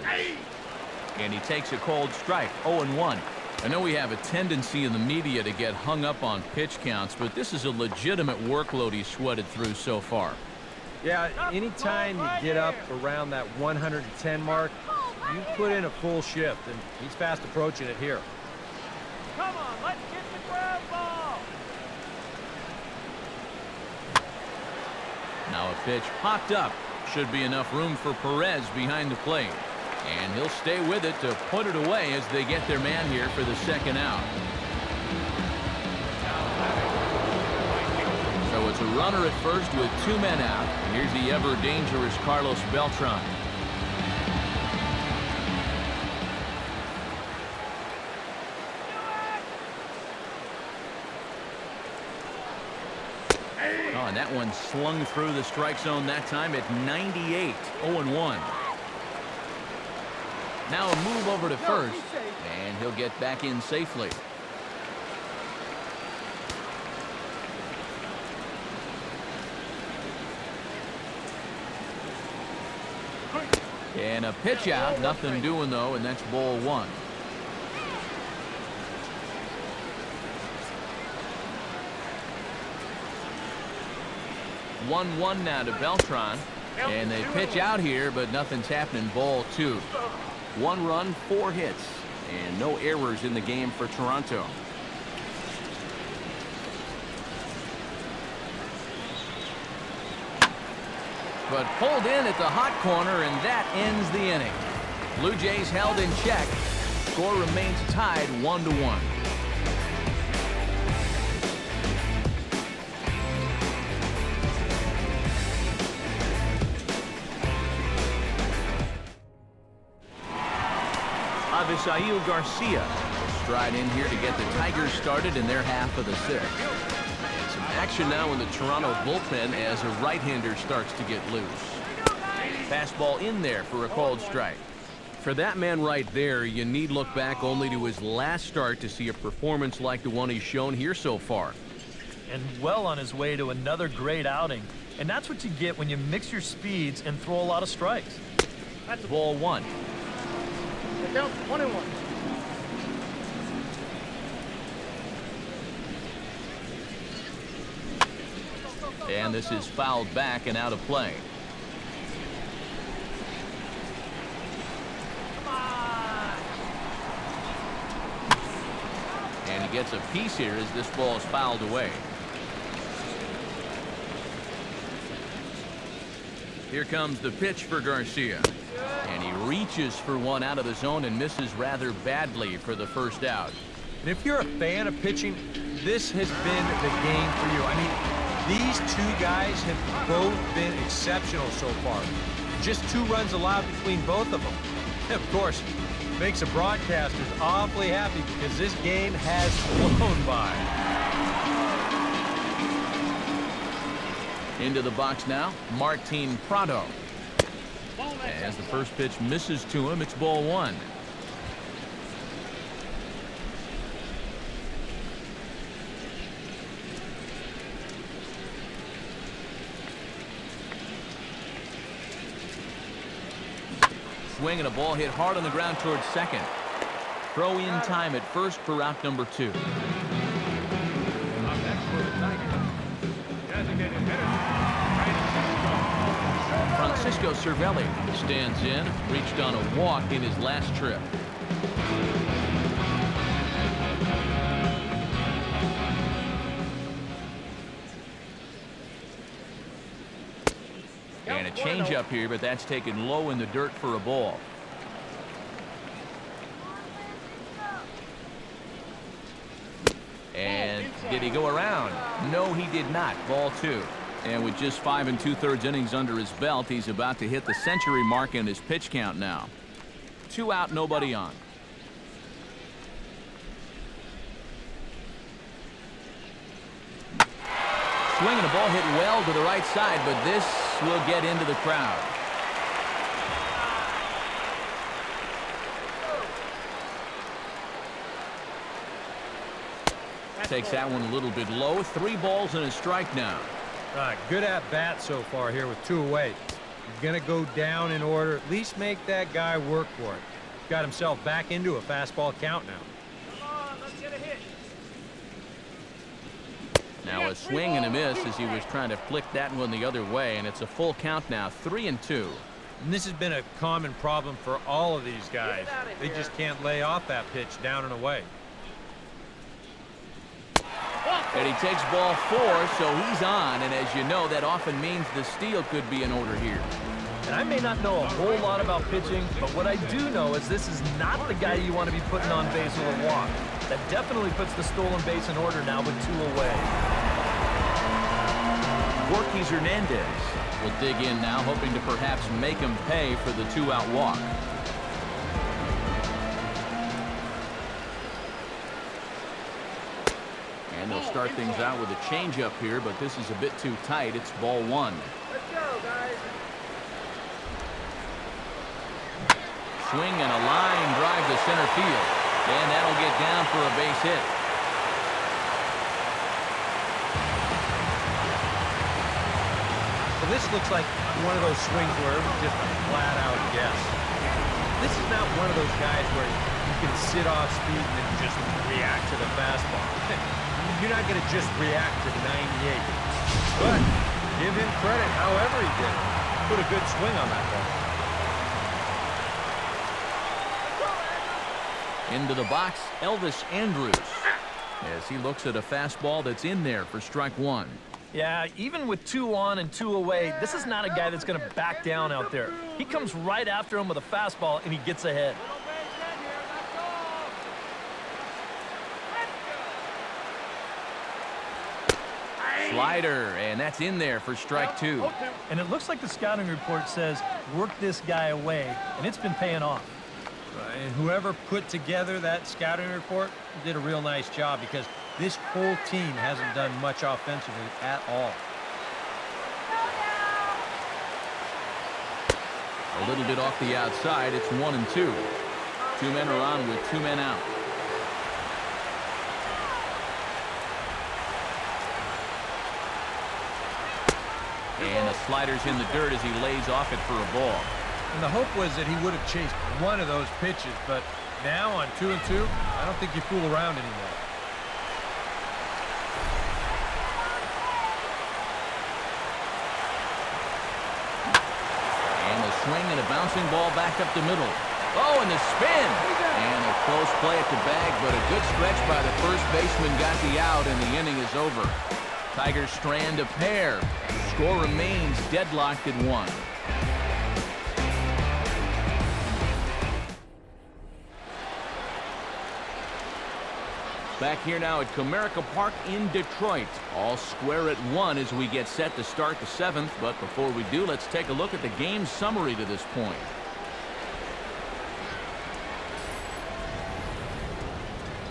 And he takes a cold strike, 0-1. I know we have a tendency in the media to get hung up on pitch counts, but this is a legitimate workload he's sweated through so far. Yeah, anytime you get up around that 110 mark, you put in a full shift, and he's fast approaching it here. Come on, let's get the ground ball. Now a pitch popped up. Should be enough room for Perez behind the plate. And he'll stay with it to put it away as they get their man here for the second out. So it's a runner at first with 2 men out. Here's the ever-dangerous Carlos Beltran. Oh, and that one slung through the strike zone that time at 98, 0-1. Now a move over to first, and he'll get back in safely. And a pitch out, nothing doing though, and that's ball 1. One now to Beltran, and they pitch out here, but nothing's happening. Ball 2. 1 run, 4 hits, and no errors in the game for Toronto. But pulled in at the hot corner, and that ends the inning. Blue Jays held in check. Score remains tied 1-1. Avisail Garcia stride in here to get the Tigers started in their half of the 6th. And some action now in the Toronto bullpen as a right-hander starts to get loose. Fastball in there for a called strike. For that man right there, you need look back only to his last start to see a performance like the one he's shown here so far. And well on his way to another great outing. And that's what you get when you mix your speeds and throw a lot of strikes. That's ball 1. Down 1-1. And this is fouled back and out of play. Come on. And he gets a piece here as this ball is fouled away. Here comes the pitch for Garcia. And he reaches for one out of the zone and misses rather badly for the first out. And if you're a fan of pitching, this has been the game for you. I mean, these two guys have both been exceptional so far. Just 2 runs allowed between both of them. And of course, makes the broadcasters awfully happy because this game has flown by. Into the box now, Martin Prado. As the first pitch misses to him, it's ball 1. Swing and a ball hit hard on the ground towards second. Throw in time at first for out number 2. Up next for the Tigers, designated hitter, Francisco Cervelli stands in, reached on a walk in his last trip. And a changeup here, but that's taken low in the dirt for a ball. And did he go around? No, he did not. Ball 2. And with just 5 2/3 innings under his belt, he's about to hit the century mark in his pitch count now. 2 out, nobody on. Swing and a ball hit well to the right side, but this will get into the crowd. Takes that one a little bit low. 3 balls and a strike now. Good at bat so far here with 2 away. He's going to go down in order. At least make that guy work for it. Got himself back into a fastball count now. Come on, let's get a hit. Now a swing and a miss as he was trying to flick that one the other way, and it's a full count now, 3-2. And this has been a common problem for all of these guys. They just can't lay off that pitch down and away. And he takes ball 4, so he's on, and as you know, that often means the steal could be in order here. And I may not know a whole lot about pitching, but what I do know is this is not the guy you want to be putting on base with a walk. That definitely puts the stolen base in order now with 2 away. Gorky Hernandez will dig in now, hoping to perhaps make him pay for the 2-out walk. And they'll start things out with a changeup here, but this is a bit too tight. It's ball 1. Let's go, guys. Swing and a line drive to center field. And that'll get down for a base hit. Well, this looks like one of those swings where it was just a flat-out guess. This is not one of those guys where you can sit off speed and then just react to the fastball. You're not going to just react to 98. But give him credit however he did it. Put a good swing on that ball. Into the box, Elvis Andrus, as he looks at a fastball that's in there for strike 1. Yeah, even with 2 on and 2 away, this is not a guy that's going to back down out there. He comes right after him with a fastball, and he gets ahead. Slider, and that's in there for strike 2. And it looks like the scouting report says, work this guy away, and it's been paying off. And whoever put together that scouting report did a real nice job because this whole team hasn't done much offensively at all. A little bit off the outside. It's 1-2. 2 men are on with 2 men out. And the slider's in the dirt as he lays off it for a ball. And the hope was that he would have chased one of those pitches, but now on 2-2, I don't think you fool around anymore. And the swing and a bouncing ball back up the middle. Oh, and the spin. And a close play at the bag, but a good stretch by the first baseman got the out, and the inning is over. Tigers strand a pair. Score remains deadlocked at 1. Back here now at Comerica Park in Detroit. All square at 1 as we get set to start the 7th. But before we do, let's take a look at the game summary to this point.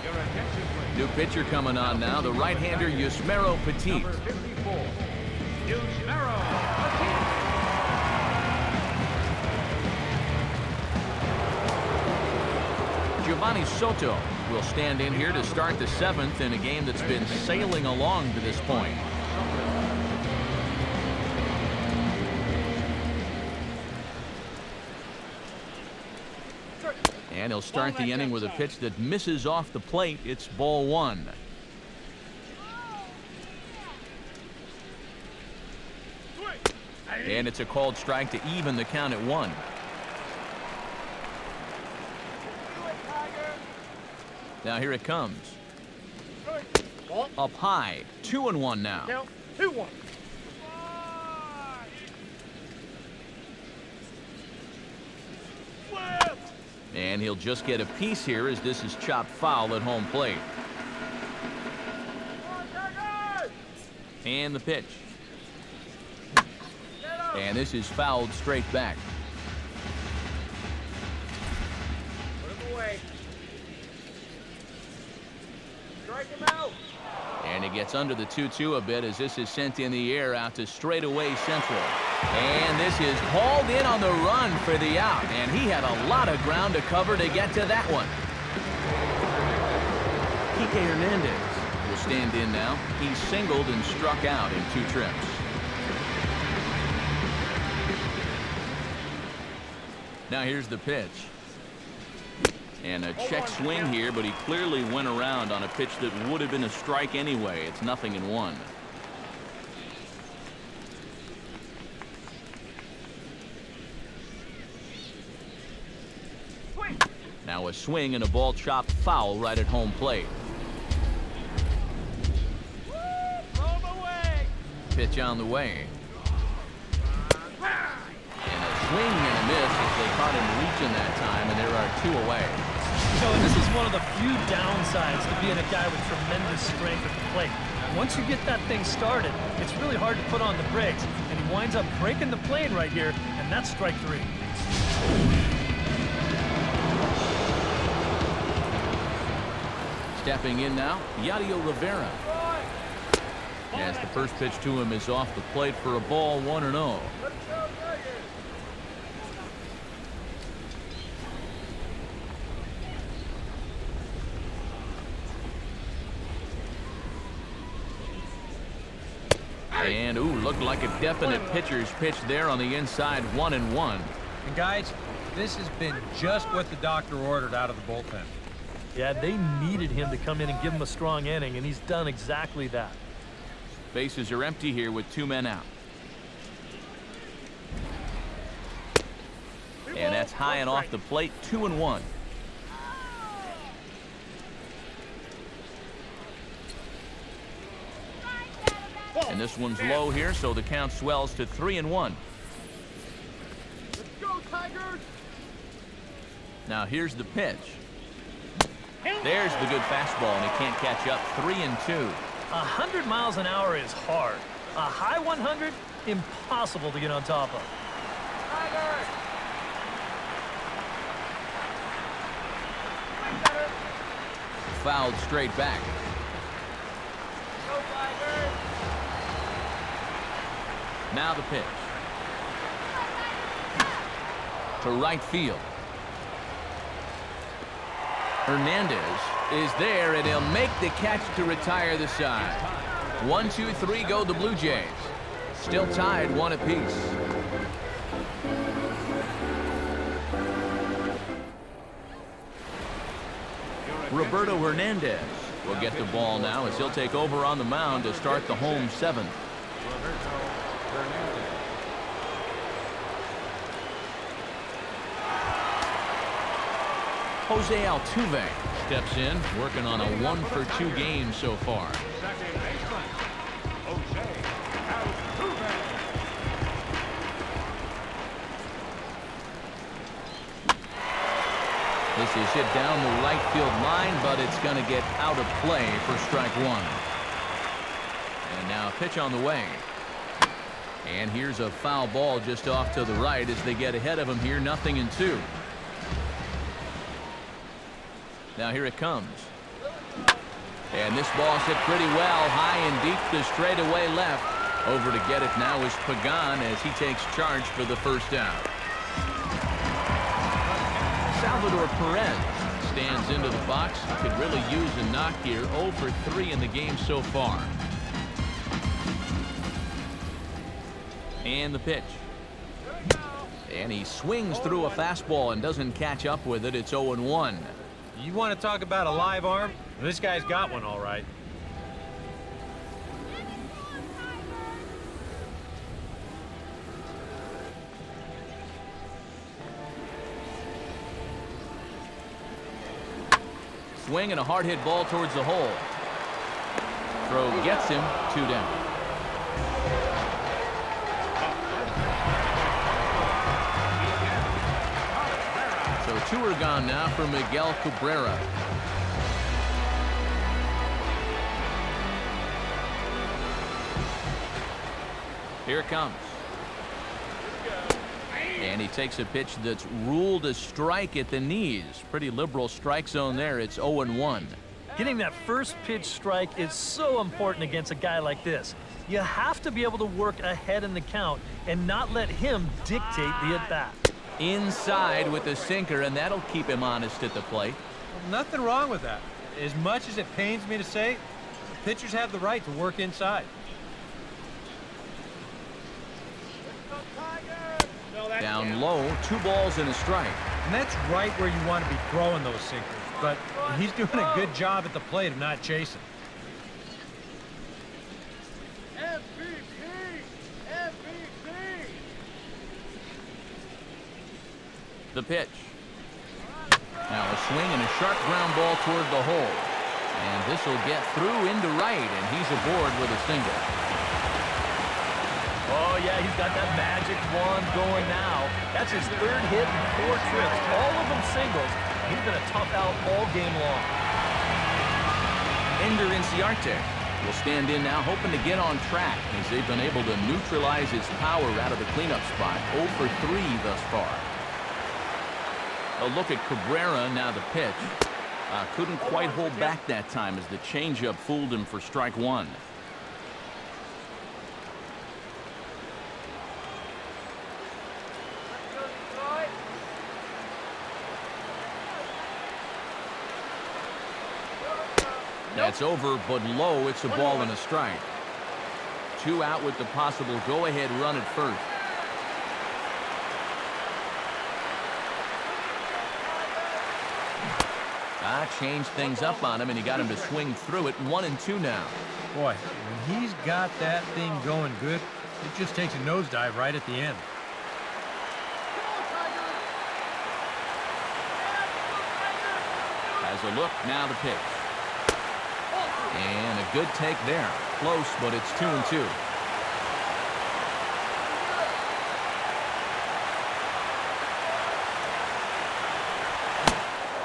Your attention, please. New pitcher coming on now, the right-hander Yusmeiro Petit. Number 54, Yusmeiro Petit. Giovanni Soto will stand in here to start the 7th in a game that's been sailing along to this point. And he'll start the inning with a pitch that misses off the plate. It's ball 1. And it's a called strike to even the count at 1. Now here it comes. Up high, 2-1 now. Count 2-1. And he'll just get a piece here as this is chopped foul at home plate. And the pitch. And this is fouled straight back. Put him away. Strike him out. And he gets under the 2-2 a bit as this is sent in the air out to straightaway central. And this is hauled in on the run for the out. And he had a lot of ground to cover to get to that one. Kike Hernandez will stand in now. He's singled and struck out in 2 trips. Now here's the pitch. And a check swing here, but he clearly went around on a pitch that would have been a strike anyway. It's 0-1. Now a swing and a ball chopped foul right at home plate. Pitch on the way. And a swing and a miss as they caught him reaching that time, and there are 2 away. So this is one of the few downsides to being a guy with tremendous strength at the plate. Once you get that thing started, it's really hard to put on the brakes, and he winds up breaking the plane right here, and that's strike 3. Stepping in now, Yadier Rivera. As the first pitch to him is off the plate for a ball, 1-0. And, ooh, looked like a definite pitcher's pitch there on the inside, 1-1. And guys, this has been just what the doctor ordered out of the bullpen. Yeah, they needed him to come in and give him a strong inning, and he's done exactly that. Bases are empty here with 2 men out. And that's high and off the plate, 2-1. And this one's low here, so the count swells to 3-1. Let's go, Tigers! Now here's the pitch. There's the good fastball, and he can't catch up. 3-2. 100 miles an hour is hard. A high 100, impossible to get on top of. Tigers! Fouled straight back. Go, Tigers! Now the pitch. To right field. Hernandez is there, and he'll make the catch to retire the side. 1, 2, 3 go the Blue Jays. Still tied 1 apiece. Roberto Hernandez will get the ball now as he'll take over on the mound to start the home 7th. Jose Altuve steps in, working on a 1-for-2 game so far. Second baseman, Jose Altuve. This is hit down the right field line, but it's going to get out of play for strike one. And now a pitch on the way. And here's a foul ball just off to the right as they get ahead of him here, 0-2. Now here it comes. And this ball's hit pretty well, high and deep to straightaway left. Over to get it now is Pagan as he takes charge for the first out. Salvador Perez stands into the box. Could really use a knock here. 0 for 3 in the game so far. And the pitch. And he swings through a fastball and doesn't catch up with it. It's 0-1. You want to talk about a live arm? This guy's got one all right. Swing and a hard hit ball towards the hole. Throw gets him, 2 down. So 2 are gone now for Miguel Cabrera. Here it comes. And he takes a pitch that's ruled a strike at the knees. Pretty liberal strike zone there. It's 0-1. Getting that first pitch strike is so important against a guy like this. You have to be able to work ahead in the count and not let him dictate the at-bat. Inside with the sinker, and that'll keep him honest at the plate. Well, nothing wrong with that. As much as it pains me to say, pitchers have the right to work inside. Down low, 2 balls and a strike. And that's right where you want to be throwing those sinkers. But he's doing a good job at the plate of not chasing. The pitch. Now a swing and a sharp ground ball toward the hole. And this will get through into right, and he's aboard with a single. Oh, yeah, he's got that magic wand going now. That's his 3rd hit in 4 trips, all of them singles. He's going to tough out all game long. Ender Inciarte will stand in now, hoping to get on track as they've been able to neutralize his power out of the cleanup spot. 0 for 3 thus far. A look at Cabrera, now the pitch. Couldn't quite hold back that time as the changeup fooled him for strike 1. That's over, but low. It's a ball and a strike. 2 out with the possible go-ahead run at first. Changed things up on him, and he got him to swing through it. 1-2 now. Boy, when he's got that thing going good, it just takes a nosedive right at the end. Has a look, now the pitch. And a good take there. Close, but it's 2-2.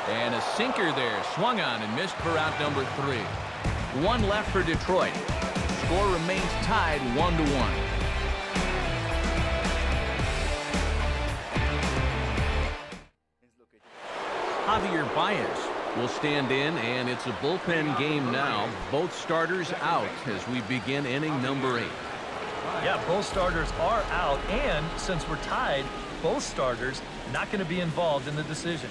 And a sinker there, swung on and missed for out number 3. 1 left for Detroit. Score remains tied 1-1. Javier Baez will stand in, and it's a bullpen game now. Both starters out as we begin inning number 8. Yeah, both starters are out, and since we're tied, both starters not going to be involved in the decision.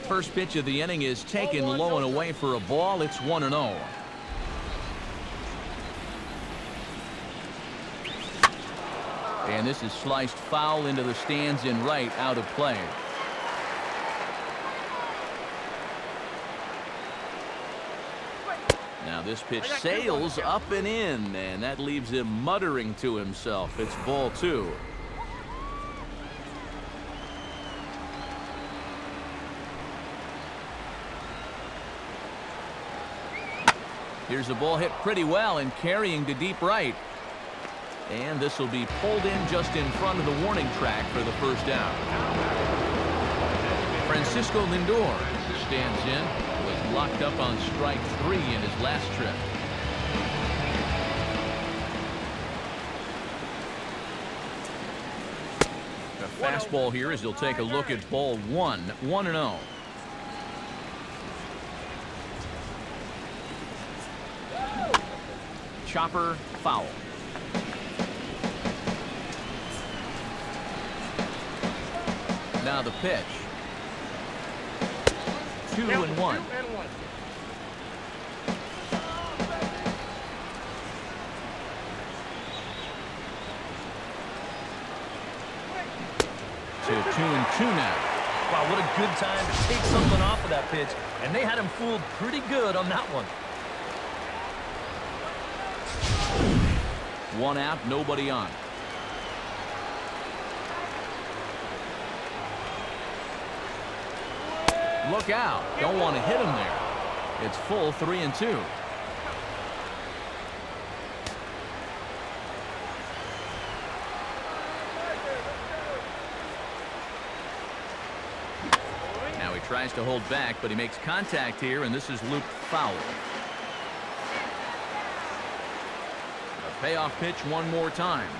First pitch of the inning is taken low and away for a ball. It's 1-0. And this is sliced foul into the stands in right, out of play. Now this pitch sails up and in, and that leaves him muttering to himself. It's ball 2. Here's the ball hit pretty well and carrying to deep right. And this will be pulled in just in front of the warning track for the first out. Francisco Lindor stands in, was locked up on strike 3 in his last trip. A fastball here as he'll take a look at ball 1, 1-0. Chopper foul. Now the pitch. 2-1. 2-2 now. Wow, what a good time to take something off of that pitch. And they had him fooled pretty good on that one. 1 out, nobody on. Look out. Don't want to hit him there. It's full 3-2. Now he tries to hold back, but he makes contact here, and this is looped foul. A payoff pitch one more time.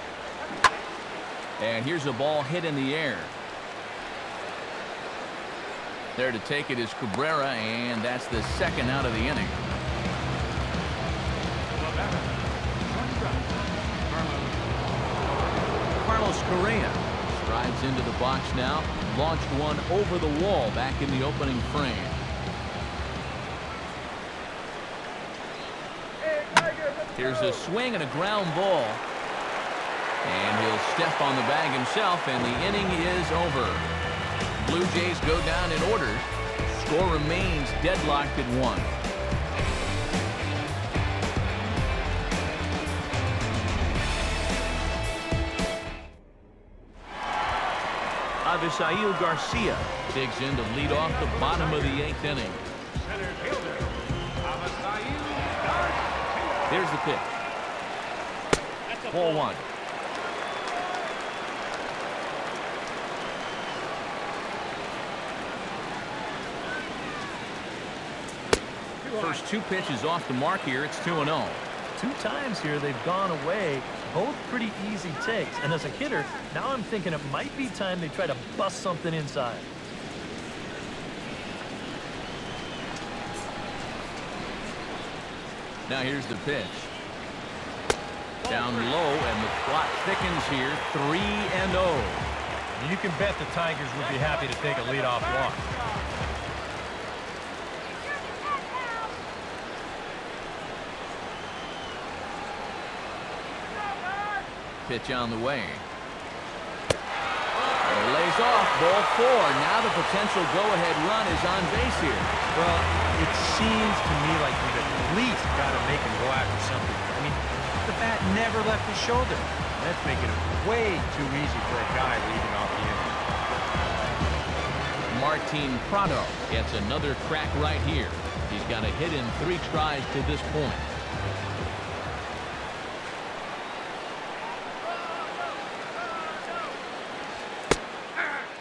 And here's a ball hit in the air. There to take it is Cabrera, and that's the second out of the inning. Carlos Correa strides into the box now. Launched one over the wall back in the opening frame. Here's a swing and a ground ball. And he'll step on the bag himself, and the inning is over. Blue Jays go down in order. Score remains deadlocked at 1. Avisail Garcia digs in to lead off the bottom of the 8th inning. Center fielder, Avisail Garcia. Here's the pitch. Ball 1. First 2 pitches off the mark here. It's 2-0. 2 times here they've gone away. Both pretty easy takes. And as a hitter, now I'm thinking it might be time they try to bust something inside. Now here's the pitch. Down low, and the clock thickens here. 3-0. You can bet the Tigers would be happy to take a leadoff walk. Pitch on the way. It lays off. Ball 4. Now the potential go-ahead run is on base here. Well, it seems to me like we've at least got to make him go after something. I mean, the bat never left his shoulder. That's making it way too easy for a guy leading off the inning. Martin Prado gets another crack right here. He's got a hit in 3 tries to this point.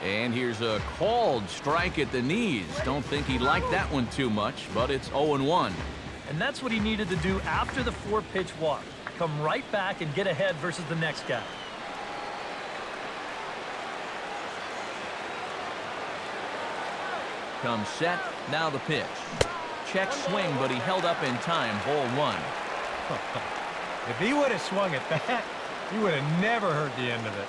And here's a called strike at the knees. Don't think he liked that one too much, but it's 0-1. And that's what he needed to do after the 4-pitch walk. Come right back and get ahead versus the next guy. Comes set. Now the pitch. Check swing, but he held up in time. Ball 1. If he would have swung at that, he would have never heard the end of it.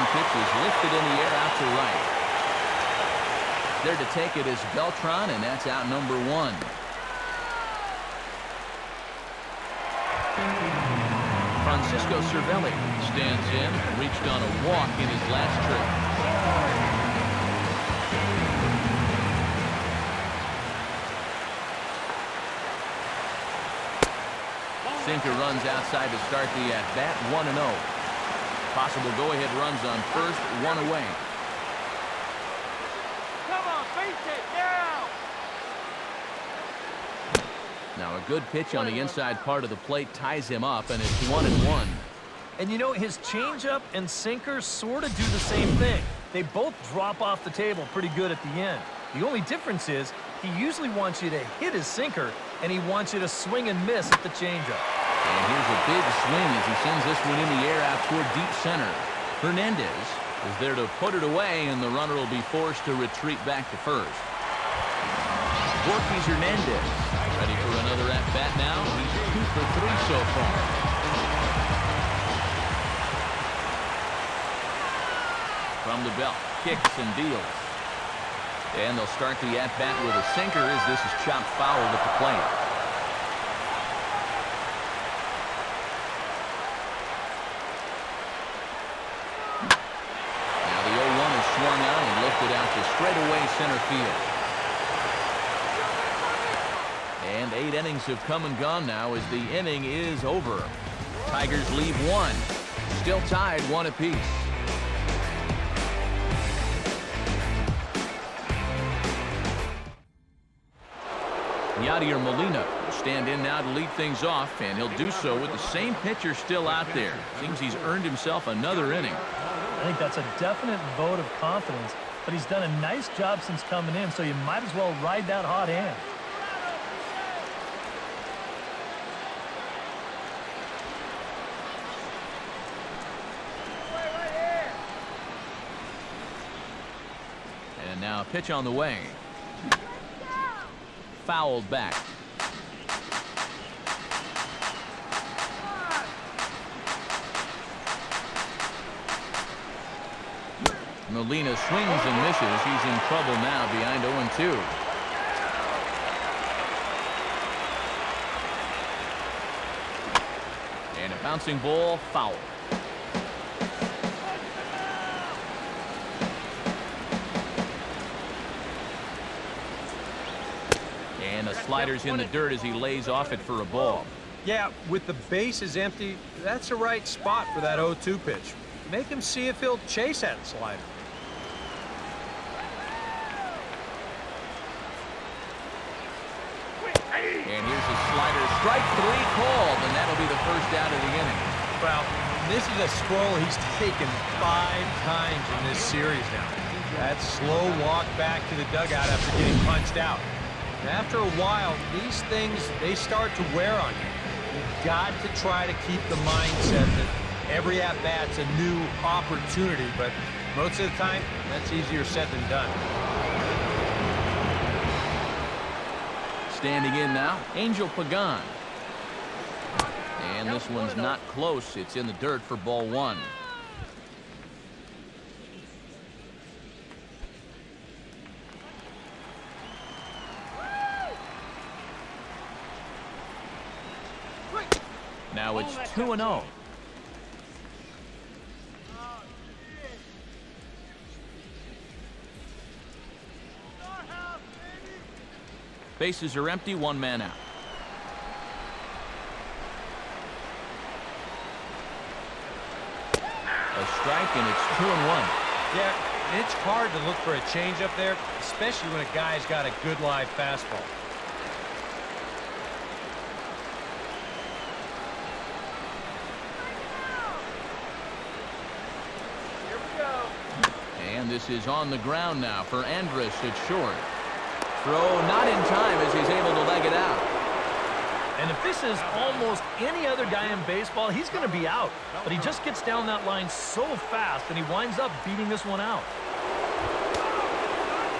Pitch is lifted in the air out to right. There to take it is Beltran, and that's out number 1. Francisco Cervelli stands in, reached on a walk in his last trip. sinker runs outside to start the at-bat, 1-0. Possible go-ahead runs on first, 1 away. Come on, face it now. Now a good pitch on the inside part of the plate ties him up, and it's 1-1. And you know, his changeup and sinker sort of do the same thing. They both drop off the table pretty good at the end. The only difference is he usually wants you to hit his sinker, and he wants you to swing and miss at the changeup. And here's a big swing as he sends this one in the air out toward deep center. Hernandez is there to put it away, and the runner will be forced to retreat back to first. Yorkie's Hernandez ready for another at-bat now. He's 2 for 3 so far. From the belt, kicks and deals. And they'll start the at-bat with a sinker as this is chopped foul at the plate. Now the 0-1 is swung out and lifted out to straightaway center field. And 8 innings have come and gone now as the inning is over. Tigers leave 1. Still tied 1 apiece. Yadier Molina will stand in now to lead things off, and he'll do so with the same pitcher still out there. Seems he's earned himself another inning. I think that's a definite vote of confidence, but he's done a nice job since coming in, so you might as well ride that hot hand. And now a pitch on the way. Fouled back. Molina swings and misses. He's in trouble now behind 0-2. And a bouncing ball, foul. And the slider's in the dirt as he lays off it for a ball. Yeah, with the bases empty, that's the right spot for that 0-2 pitch. Make him see if he'll chase that slider. And here's a slider. Strike 3 called, and that'll be the first out of the inning. Well, this is a stroll he's taken 5 times in this series now. That slow walk back to the dugout after getting punched out. And after a while, these things, they start to wear on you. You've got to try to keep the mindset that every at-bat's a new opportunity, but most of the time, that's easier said than done. Standing in now, Angel Pagan. And this one's not close. It's in the dirt for ball 1. Now it's 2-0. Bases are empty, 1 man out. A strike, and it's 2-1. Yeah, it's hard to look for a change up there, especially when a guy's got a good live fastball. And this is on the ground now for Andrus at short. Throw not in time as he's able to leg it out. And if this is almost any other guy in baseball, he's going to be out. But he just gets down that line so fast, and he winds up beating this one out.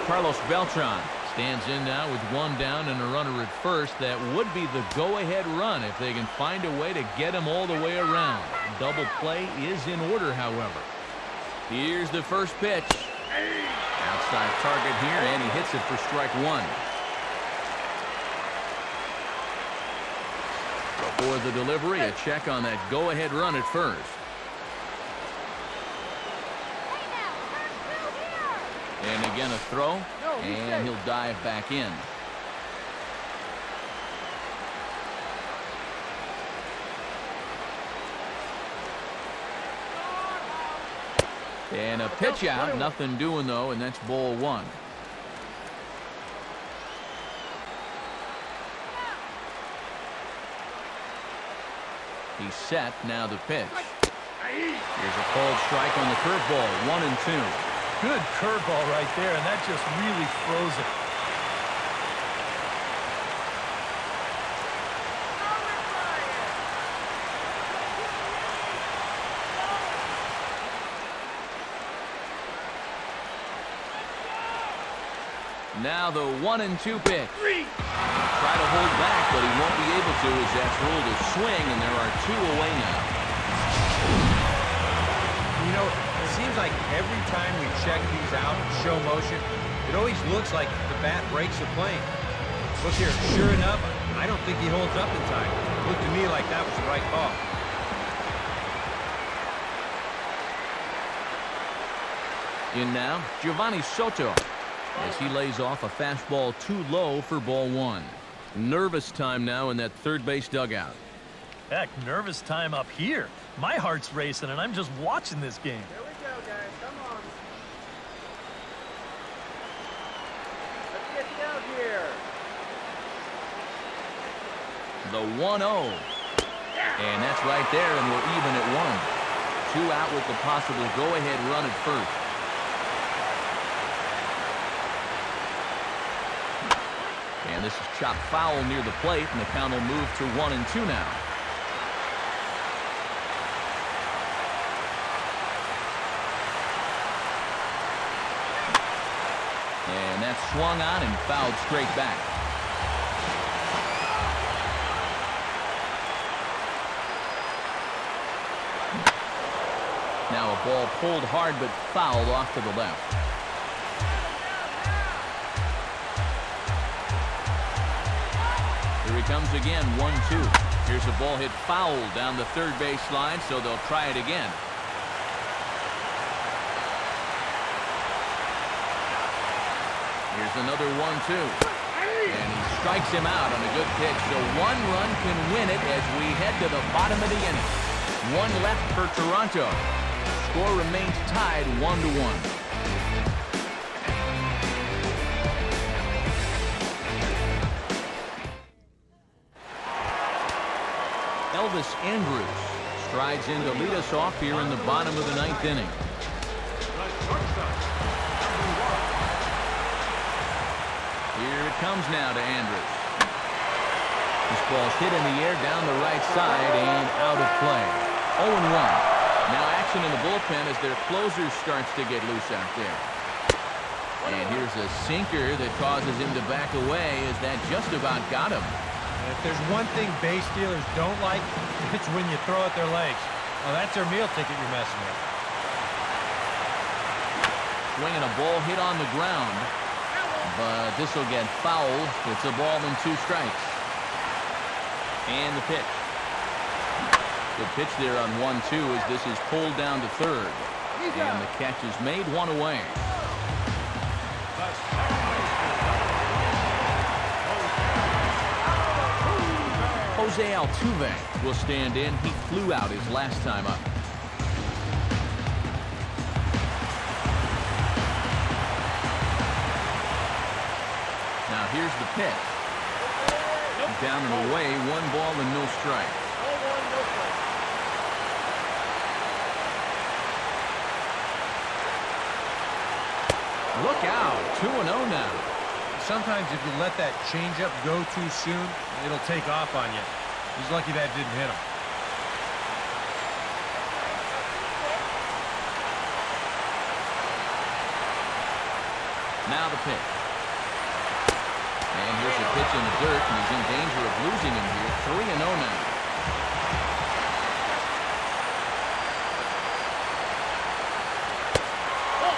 Carlos Beltran stands in now with 1 down and a runner at first. That would be the go-ahead run if they can find a way to get him all the way around. Double play is in order, however. Here's the first pitch. Outside target here, and he hits it for strike 1. Before the delivery, a check on that go-ahead run at first. And again a throw, and he'll dive back in. And a pitch out, nothing doing though, and that's ball one. He's set, now the pitch. Here's a called strike on the curveball, 1-2. Good curveball right there, and that just really froze it. Now the 1-2 pitch. Try to hold back, but he won't be able to as that's ruled a swing, and there are 2 away now. You know, it seems like every time we check these out in show motion, it always looks like the bat breaks the plane. Look here, sure enough, I don't think he holds up in time. It looked to me like that was the right call. In now, Giovanni Soto, as he lays off a fastball too low for ball one. Nervous time now in that third base dugout. Heck, nervous time up here. My heart's racing, and I'm just watching this game. Here we go, guys. Come on. Let's get down here. The 1-0. And that's right there, and we're even at 1. 2 out with the possible go-ahead run at first. And this is chopped foul near the plate, and the count will move to 1-2 now. And that's swung on and fouled straight back. Now a ball pulled hard but fouled off to the left. Here he comes again, 1-2. Here's a ball hit foul down the third base line, so they'll try it again. Here's another 1-2. And he strikes him out on a good pitch, so 1 run can win it as we head to the bottom of the inning. 1 left for Toronto. Score remains tied 1-1. Elvis Andrus strides in to lead us off here in the bottom of the 9th inning. Here it comes now to Andrus. This ball's hit in the air down the right side and out of play. 0-1. Now action in the bullpen as their closer starts to get loose out there. And here's a sinker that causes him to back away as that just about got him. And if there's one thing base stealers don't like, it's when you throw at their legs. Well, that's their meal ticket you're messing with. Swinging a ball hit on the ground, but this will get fouled. It's a ball and 2 strikes. And the pitch. Good pitch there on 1-2 as this is pulled down to third. And the catch is made, 1 away. Jose Altuve will stand in. He flew out his last time up. Now here's the pitch. Down and away, 1 ball and no strike. Look out, 2-0 now. Sometimes if you let that changeup go too soon, it'll take off on you. He's lucky that didn't hit him. Now the pitch. And here's a pitch in the dirt, and he's in danger of losing him here. 3-0 now.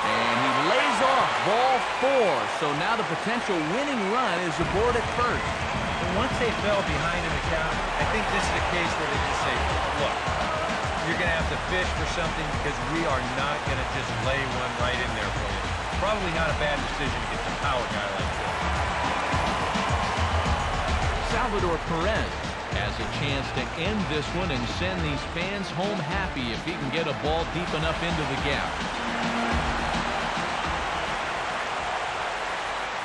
And he lays off ball 4. So now the potential winning run is aboard at first. And once they fell behind in the count, I think this is a case where they just say, look, you're going to have to fish for something because we are not going to just lay one right in there for you. Probably not a bad decision to get the power guy like this. Salvador Perez has a chance to end this one and send these fans home happy if he can get a ball deep enough into the gap.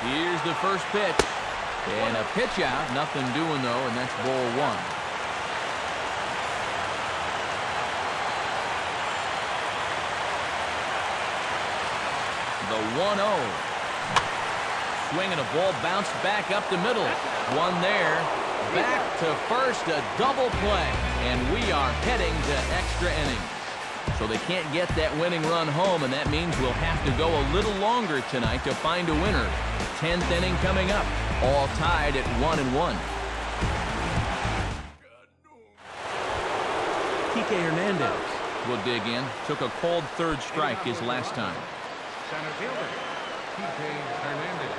Here's the first pitch. And a pitch out. Nothing doing, though, and that's ball one. The 1-0. Swinging a ball bounced back up the middle. One there. Back to first, a double play. And we are heading to extra innings. So they can't get that winning run home, and that means we'll have to go a little longer tonight to find a winner. 10th inning coming up. All tied at 1-1. Kike Hernandez will dig in. Took a called third strike his last time. Center fielder, Kike Hernandez.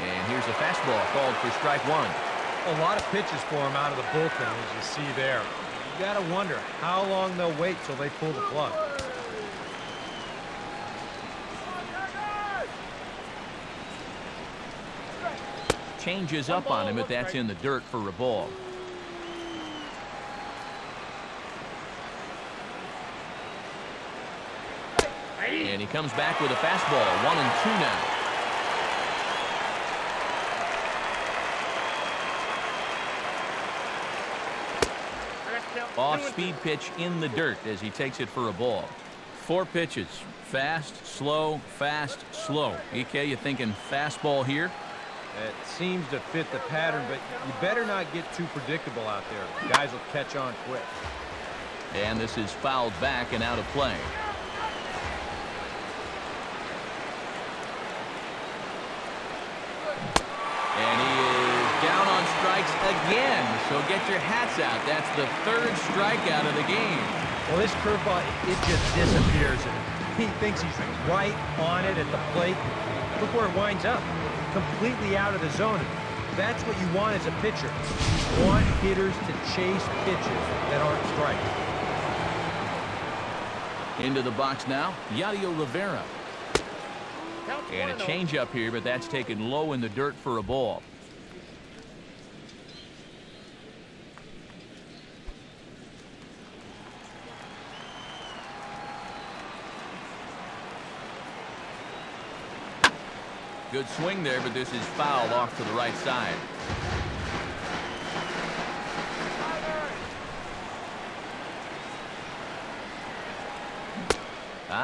And here's a fastball called for strike one. A lot of pitches for him out of the bullpen, as you see there. You got to wonder how long they'll wait till they pull the plug. Changes up on him, but that's in the dirt for a ball. And he comes back with a fastball. 1-2 now. Off-speed pitch in the dirt as he takes it for a ball. 4 pitches. Fast, slow, fast, slow. EK, you thinking fastball here? It seems to fit the pattern, but you better not get too predictable out there. Guys will catch on quick. And this is fouled back and out of play. And he is down on strikes again. So get your hats out. That's the 3rd strikeout of the game. Well, this curveball, it just disappears. He thinks he's right on it at the plate. Look where it winds up. Completely out of the zone. That's what you want as a pitcher. You want hitters to chase pitches that aren't strikes. Into the box now, Yadier Rivera. And a changeup here, but that's taken low in the dirt for a ball. Good swing there, but this is fouled off to the right side.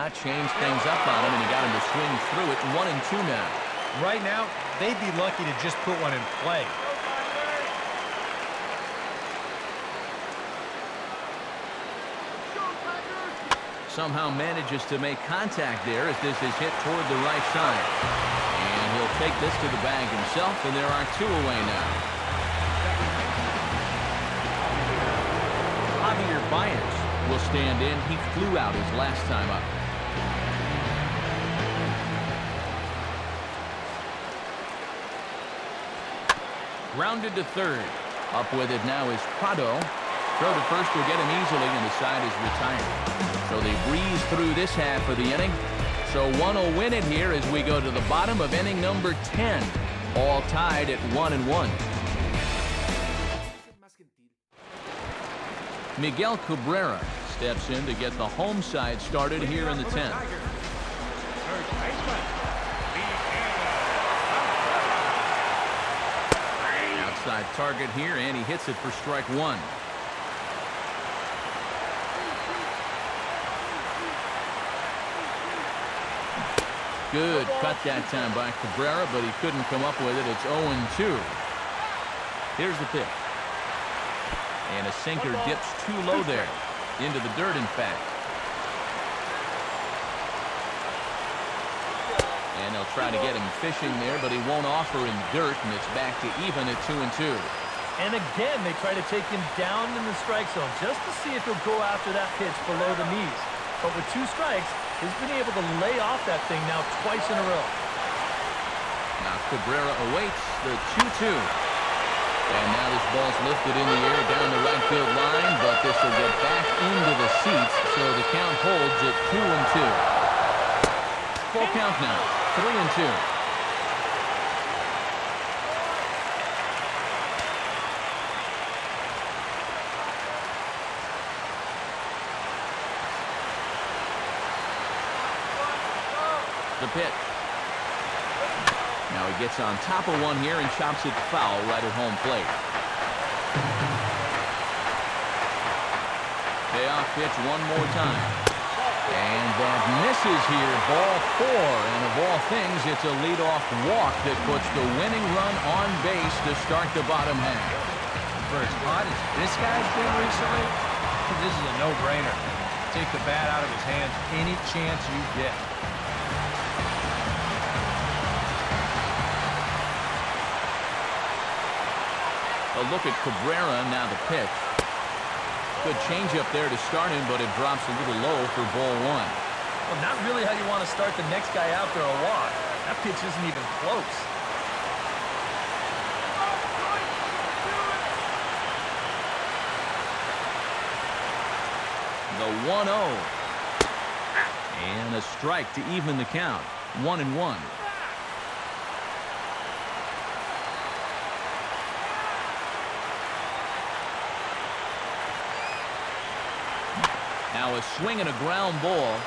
Changed things up on him, and he got him to swing through it. 1-2 now. Right now, they'd be lucky to just put one in play. Somehow manages to make contact there as this is hit toward the right side. And he'll take this to the bag himself, and there are 2 away now. Javier Baez will stand in. He flew out his last time up. Grounded to third. Up with it now is Prado. Throw to first will get him easily, and the side is retired. So they breeze through this half of the inning. So one will win it here as we go to the bottom of inning number 10. All tied at 1-1. Miguel Cabrera steps in to get the home side started here in the 10th. Outside target here, and he hits it for strike one. Good cut that time by Cabrera, but he couldn't come up with it. It's 0-2. Here's the pitch. And a sinker dips too low there. Into the dirt, in fact. And they'll try to get him fishing there, but he won't offer in dirt, and it's back to even at 2-2. And again, they try to take him down in the strike zone just to see if he'll go after that pitch below the knees. But with 2 strikes, he's been able to lay off that thing now twice in a row. Now Cabrera awaits the 2-2. And now this ball's lifted in the air down the right field line, but this will get back into the seats, so the count holds at 2-2. Full count now, 3-2. The pitch. Now he gets on top of one here and chops it foul right at home plate. Payoff pitch one more time. And that misses here, ball 4. And of all things, it's a leadoff walk that puts the winning run on base to start the bottom half. For as hot as this guy's been recently, this is a no-brainer. Take the bat out of his hands any chance you get. A look at Cabrera, now the pitch. Good changeup there to start him, but it drops a little low for ball 1. Well, not really how you want to start the next guy out there a walk. That pitch isn't even close. The 1-0. And a strike to even the count. 1-1. Now a swing and a ground ball.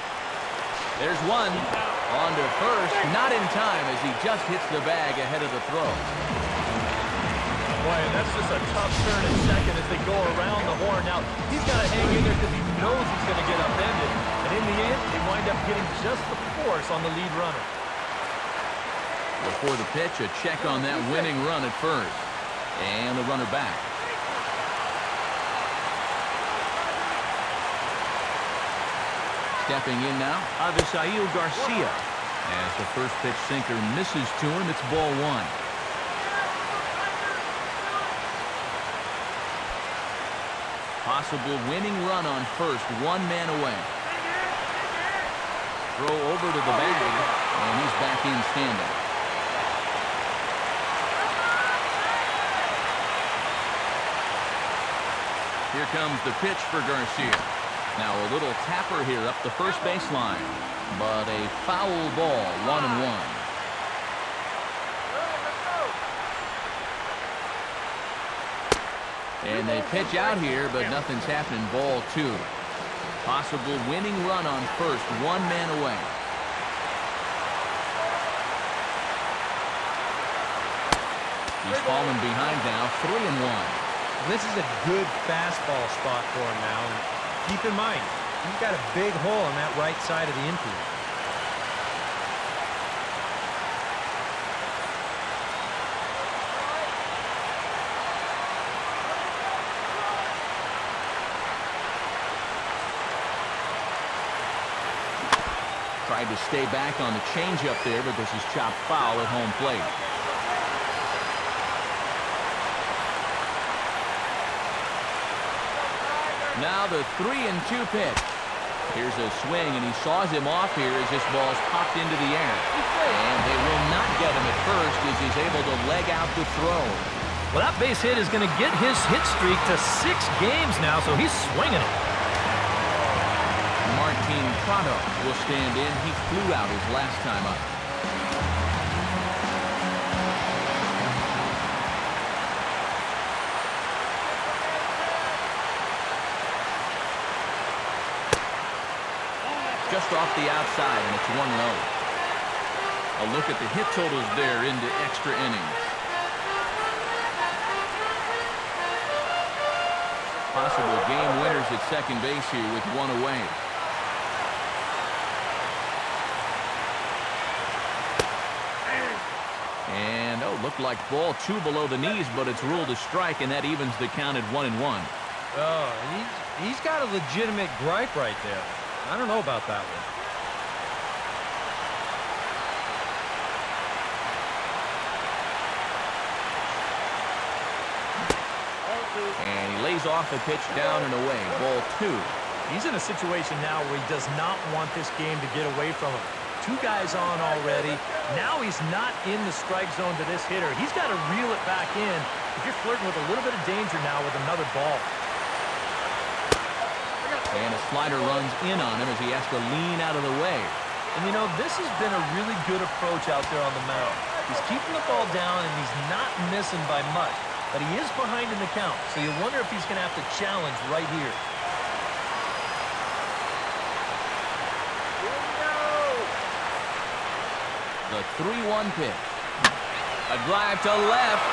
There's one. On to first. Not in time as he just hits the bag ahead of the throw. Boy, that's just a tough turn at second as they go around the horn. Now, he's got to hang in there because he knows he's going to get upended. And in the end, they wind up getting just the force on the lead runner. Before the pitch, a check on that winning run at first. And the runner back. Stepping in now, Avisail Garcia. As the first pitch sinker misses to him, it's ball 1. Possible winning run on first, 1 man away. Throw over to the bag, and he's back in standing. Here comes the pitch for Garcia. Now a little tapper here up the first baseline, but a foul ball, 1-1. And they pitch out here, but nothing's happening. Ball 2. Possible winning run on first, 1 man away. He's falling behind now, 3-1. This is a good fastball spot for him now. And keep in mind, he's got a big hole on that right side of the infield. Tried to stay back on the changeup there, but this is chopped foul at home plate. Now the 3-2 pitch. Here's a swing, and he saws him off here as this ball's popped into the air. And they will not get him at first as he's able to leg out the throw. Well, that base hit is going to get his hit streak to 6 games now, so he's swinging it. Prado will stand in. He flew out his last time up. Just off the outside, and it's 1-0. A look at the hit totals there into extra innings. Possible game winners at second base here with 1 away. And, looked like ball 2 below the knees, but it's ruled a strike, and that evens the count at 1-1. Oh, he's got a legitimate gripe right there. I don't know about that one. And he lays off a pitch down and away. Ball 2. He's in a situation now where he does not want this game to get away from him. 2 guys on already. Now he's not in the strike zone to this hitter. He's got to reel it back in if you're flirting with a little bit of danger now with another ball. And a slider runs in on him as he has to lean out of the way. And, you know, this has been a really good approach out there on the mound. He's keeping the ball down, and he's not missing by much. But he is behind in the count, so you wonder if he's going to have to challenge right here. The 3-1 pitch. A drive to left.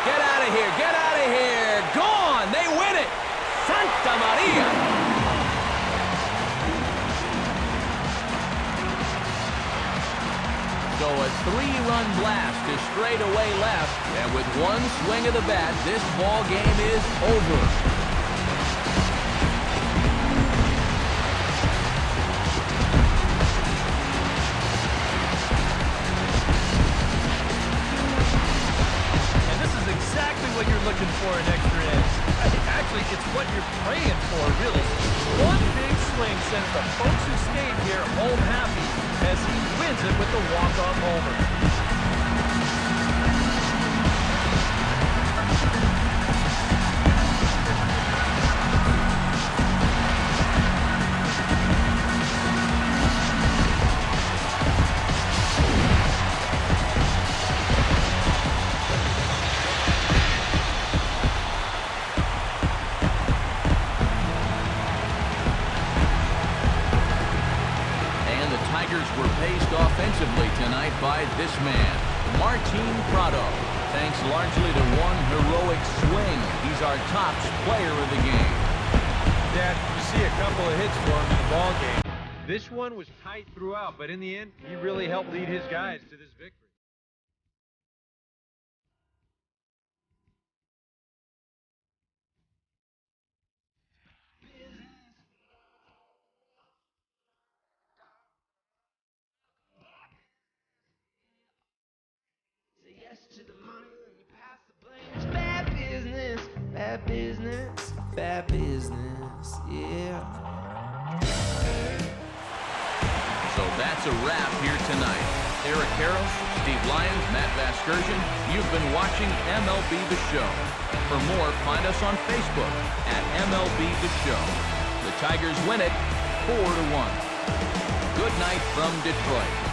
Get out of here. Get out of here. Gone. They win it. Santa Maria. So a 3-run blast to straightaway left. And with one swing of the bat, this ball game is over. What you're looking for in extra innings. Actually, it's what you're praying for, really. One big swing sends the folks who stayed here home happy as he wins it with the walk-off homer. Were paced offensively tonight by this man, Prado. Thanks largely to one heroic swing. He's our top player of the game. Dad, you see a couple of hits for him in the ball game. This one was tight throughout, but in the end, he really helped lead his guys to this victory. To the money and you pass the blame. It's bad business, bad business, bad business, yeah. So that's a wrap here tonight. Eric Harrow, Steve Lyons, Matt Vasgersian, you've been watching MLB The Show. For more, find us on Facebook at MLB The Show. The Tigers win it 4-1. Good night from Detroit.